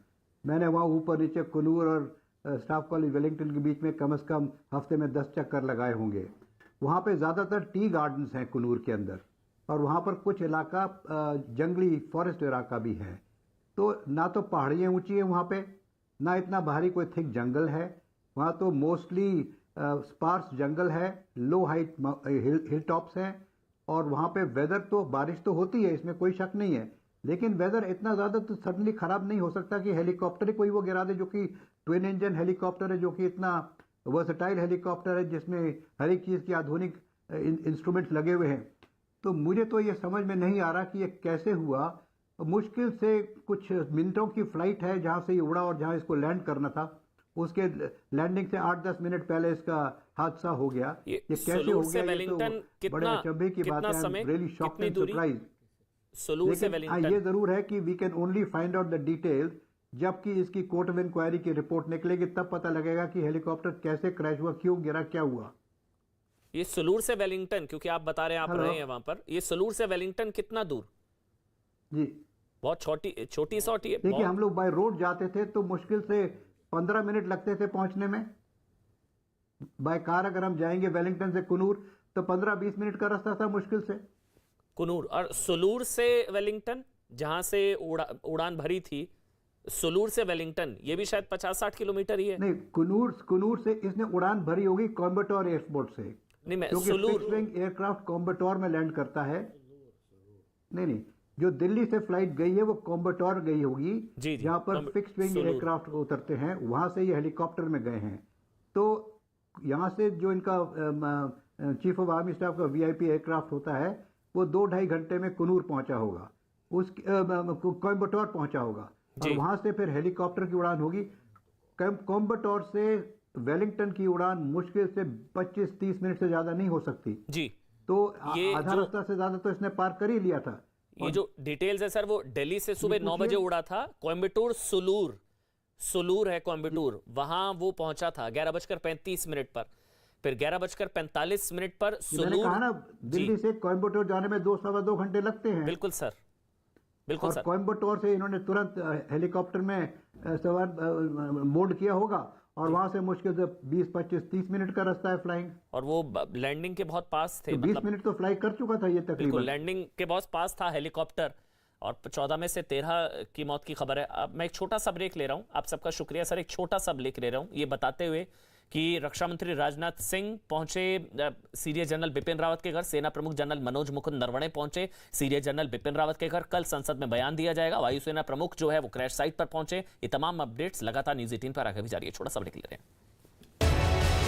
मैंने वहां ऊपर नीचे कुन्नूर और स्टाफ कॉलेज वेलिंगटन के बीच में कम से कम हफ्ते में 10 चक्कर लगाए होंगे। वहां पे ज़्यादातर टी गार्डन्स हैं कुन्नूर के अंदर, और वहां पर कुछ इलाका जंगली फॉरेस्ट इलाका भी है। तो ना तो पहाड़ियाँ ऊँची हैं वहाँ पे, ना इतना भारी कोई थिक जंगल है। वहाँ तो मोस्टली स्पार्स जंगल है, लो हाइट हिल टॉप्स हैं, और वहाँ पे वेदर तो, बारिश तो होती है, इसमें कोई शक नहीं है, लेकिन वेदर इतना ज़्यादा तो सडनली ख़राब नहीं हो सकता कि हेलीकॉप्टर ही कोई वो गिरा दे, जो कि ट्विन इंजन हेलीकॉप्टर है, जो कि इतना वर्सटाइल हेलीकॉप्टर है जिसमें हर एक चीज़ की आधुनिक इंस्ट्रूमेंट्स लगे हुए हैं। तो मुझे तो ये समझ में नहीं आ रहा कि ये कैसे हुआ। मुश्किल से कुछ मिनटों की फ्लाइट है जहाँ से ये उड़ा और जहाँ इसको लैंड करना था, उसके लैंडिंग से 8-10 मिनट पहले इसका हादसा हो गया। ये कैसे हो गया, ये तो बड़े अचंभे की बात है। Really shocked and surprised. लेकिन ये जरूर है कि we can only find out the details जबकि इसकी कोर्ट ऑफ इंक्वायरी की रिपोर्ट निकलेगी, तब पता लगेगा कि हेलीकॉप्टर कैसे क्रैश हुआ, क्यों गिरा, क्या हुआ। ये सुलूर से वेलिंगटन, क्योंकि आप बता रहे हैं आप रहे हैं वहां पर, ये सुलूर से वेलिंगटन कितना दूर? जी बहुत छोटी सॉटी है। देखिए हम लोग बाय रोड जाते थे तो मुश्किल से 15 मिनट लगते थे पहुंचने में। बाय कार अगर हम जाएंगे वेलिंगटन से कुनूर तो 15-20 मिनट का रास्ता था मुश्किल से। कुनूर और सुलूर से वेलिंगटन जहां से उड़ान भरी थी, सुलूर से वेलिंगटन ये भी शायद 50-60 किलोमीटर ही है। नहीं, कुनूर से इसने उड़ान भरी होगी कॉम्बेटोर एयरपोर्ट से। नहीं, मैं क्योंकि फिक्स विंग एयरक्राफ्ट कॉम्बेटोर में लैंड करता है। नहीं, जो दिल्ली से फ्लाइट गई है वो कॉम्बेटोर गई होगी, जहां पर फिक्स विंग एयरक्राफ्ट उतरते हैं, वहां से ये हेलीकॉप्टर में गए हैं। तो यहाँ से जो इनका चीफ ऑफ आर्मी स्टाफ का VIP एयरक्राफ्ट होता है वो 2-2.5 घंटे में कुनूर पहुंचा होगा, उस कोयम्बटोर पहुंचा होगा, और वहां से फिर हेलीकॉप्टर की उड़ान होगी। कोयम्बटोर से वेलिंगटन की उड़ान मुश्किल से 25-30 मिनट से ज्यादा नहीं हो सकती जी। तो आधा रास्ता से ज्यादा तो इसने पार कर ही लिया था। ये जो डिटेल्स है सर, वो दिल्ली से सुबह 9 बजे उड़ा था, कोयम्बटूर सुलूर है कोयम्बटूर, वहां वो पहुंचा था 11:35 पर, फिर 11:45 पर सुलूर। कहा ना दिल्ली से कोयम्बटूर जाने में 2-2.25 घंटे लगते हैं। बिल्कुल सर, बिल्कुल सर। कोयम्बटूर से इन्होंने तुरंत हेलीकॉप्टर में सवार बोर्ड किया होगा और वहां से मुश्किल से 20-25-30 मिनट का रास्ता है फ्लाइंग। और वो लैंडिंग के बहुत पास थे, तो 20 मिनट तो फ्लाई कर चुका था ये तकरीबन। लैंडिंग के बहुत पास था हेलीकॉप्टर, और 14 में से 13 की मौत की खबर है। अब मैं एक छोटा सा ब्रेक ले रहा हूं, आप सबका शुक्रिया सर। एक छोटा सा ब्रेक ले रहा हूं ये बताते हुए कि रक्षा मंत्री राजनाथ सिंह पहुंचे सीडीएस जनरल बिपिन रावत के घर, सेना प्रमुख जनरल मनोज मुकुंद नरवणे पहुंचे सीडीएस जनरल बिपिन रावत के घर। कल संसद में बयान दिया जाएगा। वायुसेना प्रमुख जो है वो क्रैश साइट पर पहुंचे। ये तमाम अपडेट्स लगातार न्यूज़ 18 पर आगे भी जारी है। छोटा सा ब्रेक ले रहे हैं।